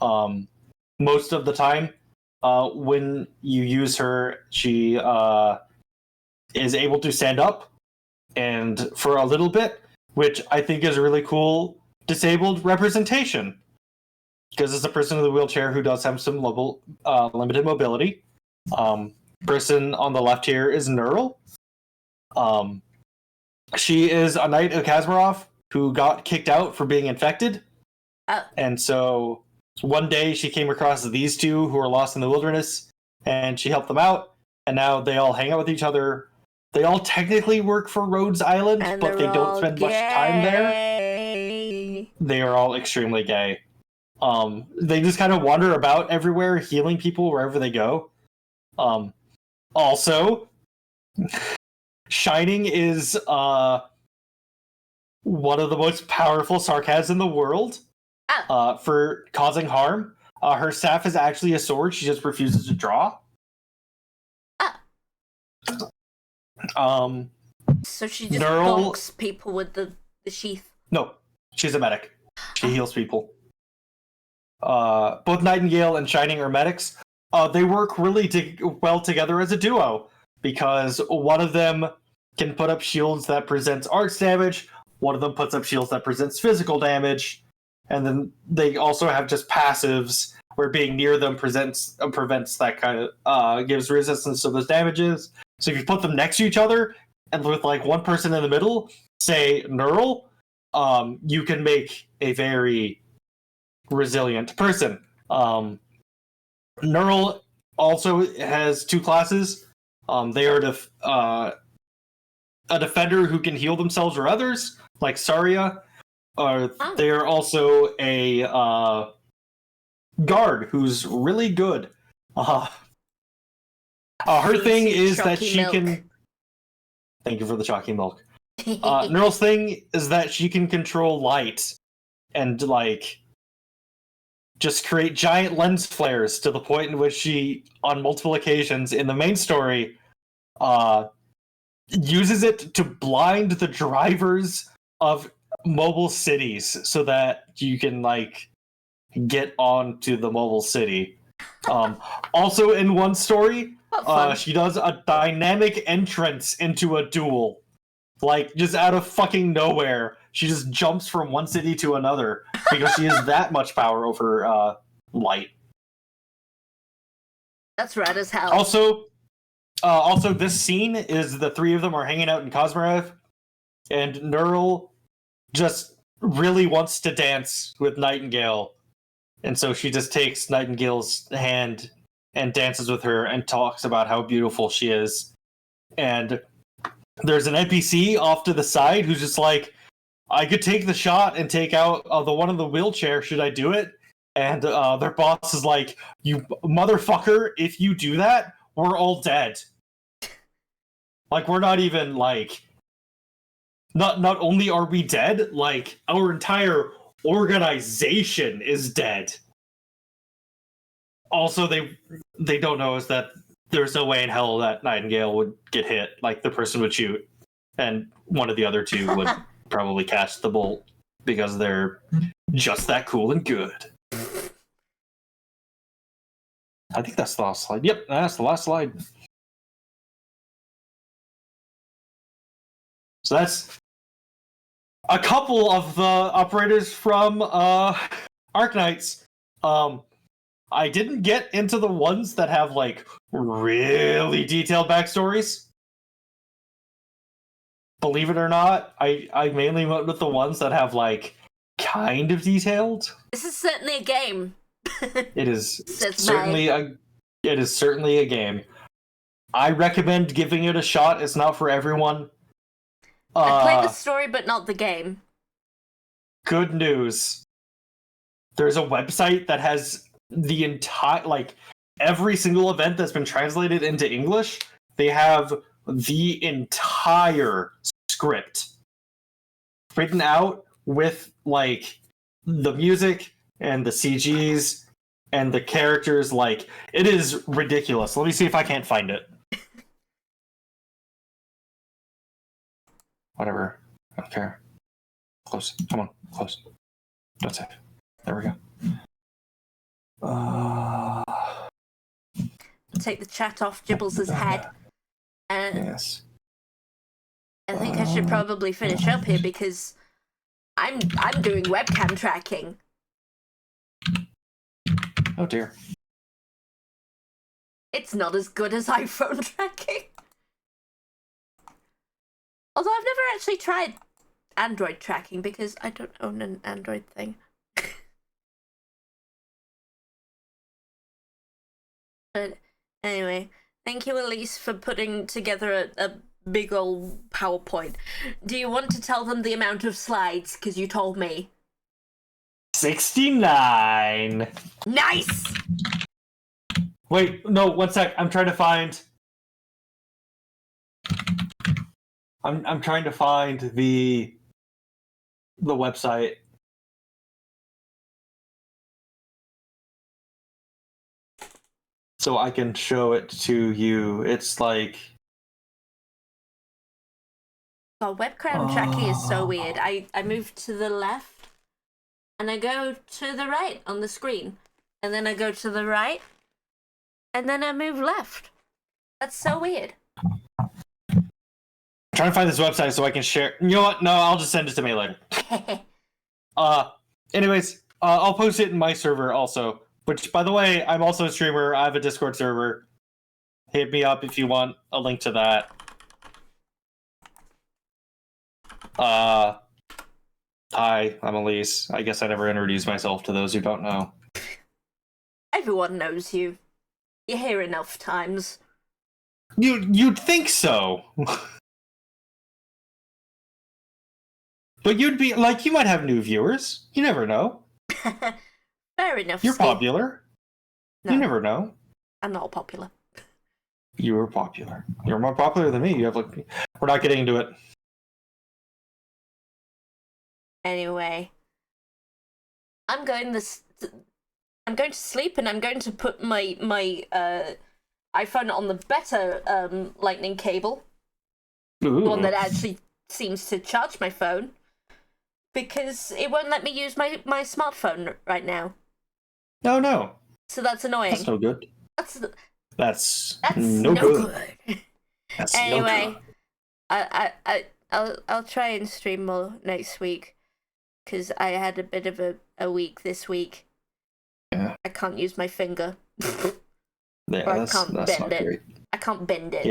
Most of the time. When you use her, she is able to stand up, and for a little bit, which I think is really cool disabled representation. Because it's a person with a wheelchair who does have some limited mobility. Person on the left here is Neural. She is a knight of Kazmarov who got kicked out for being infected. And so one day she came across these two who were lost in the wilderness, and she helped them out. And now they all hang out with each other. They all technically work for Rhodes Island, but they don't spend much time there. They are all extremely gay. They just kind of wander about everywhere, healing people wherever they go. Also, Shining is one of the most powerful sarcasms in the world for causing harm. Her staff is actually a sword. She just refuses to draw.
So she just bonks people with the sheath?
No, she's a medic. She heals people. Both Nightingale and Shining are medics. They work really well together as a duo, because one of them can put up shields that presents arts damage, one of them puts up shields that presents physical damage, and then they also have just passives where being near them prevents that kind of gives resistance to those damages. So if you put them next to each other and with like one person in the middle, say Neural, you can make a very resilient person. Neural also has two classes. They are a defender who can heal themselves or others, like Saria. They are also a guard who's really good. Her thing is that she can... Thank you for the chalky milk. Neural's thing is that she can control light and, like, just create giant lens flares to the point in which she, on multiple occasions in the main story, uses it to blind the drivers of mobile cities so that you can, like, get onto the mobile city. Also, in one story, she does a dynamic entrance into a duel. Like, just out of fucking nowhere. She just jumps from one city to another because she has that much power over light.
That's rad as hell.
Also, this scene is the three of them are hanging out in Kazmarev, and Neural just really wants to dance with Nightingale. And so she just takes Nightingale's hand and dances with her and talks about how beautiful she is. And there's an NPC off to the side who's just like, I could take the shot and take out the one in the wheelchair. Should I do it? And their boss is like, you motherfucker, if you do that, we're all dead. Like, we're not even, like... Not only are we dead, like, our entire organization is dead. Also, they don't know is that there's no way in hell that Nightingale would get hit. Like, the person would shoot, and one of the other two would probably catch the bolt because they're just that cool and good. I think that's the last slide. Yep, that's the last slide. So that's a couple of the operators from Arknights. I didn't get into the ones that have, like, really detailed backstories. Believe it or not, I mainly went with the ones that have, like, kind of detailed.
This is certainly a game.
It is certainly a game. I recommend giving it a shot. It's not for everyone.
I played the story, but not the game.
Good news. There's a website that has the entire, like, every single event that's been translated into English. They have the entire script written out with, like, the music and the CGs and the characters. Like, it is ridiculous. Let me see if I can't find it. Whatever. I don't care. Close. Come on. Close. Don't save. There we go.
Take the chat off Gibbles' head.
Yes.
I think I should probably finish up here because I'm doing webcam tracking.
Oh dear.
It's not as good as iPhone tracking. Although I've never actually tried Android tracking because I don't own an Android thing. But anyway, thank you, Elise, for putting together a big old PowerPoint. Do you want to tell them the amount of slides? Because you told me.
69.
Nice!
Wait, no, 1 sec. I'm trying to find. I'm trying to find the website. So I can show it to you. It's like.
Oh, webcam tracking is so weird. I move to the left and I go to the right on the screen. And then I go to the right and then I move left. That's so weird.
I'm trying to find this website so I can share. You know what? No, I'll just send it to me later. Anyways, I'll post it in my server also. Which, by the way, I'm also a streamer. I have a Discord server. Hit me up if you want a link to that. Hi, I'm Elise. I guess I never introduced myself to those who don't know.
Everyone knows you. You're here enough times.
You'd think so. But you'd be like, you might have new viewers. You never know.
Fair enough.
You're
Steve.
popular. No, you never know.
I'm not popular.
You are popular. You're more popular than me. You have like. We're not getting into it.
Anyway, I'm going to sleep, and I'm going to put my iPhone on the better lightning cable.
Ooh.
The one that actually seems to charge my phone, because it won't let me use my smartphone right now.
No.
So that's annoying.
That's no good. That's no good. That's
anyway,
no good.
I'll try and stream more next week because I had a bit of a week this week.
Yeah.
I can't use my finger.
Yeah, that's not great.
I can't bend it.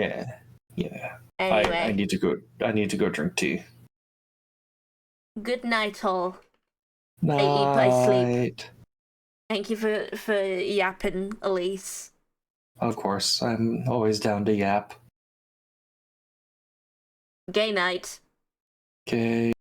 Yeah.
Anyway,
I need to go drink tea.
Good night, all.
Night.
I sleep. Thank you for yapping, Elise.
Of course, I'm always down to yap.
Gay night.
Okay.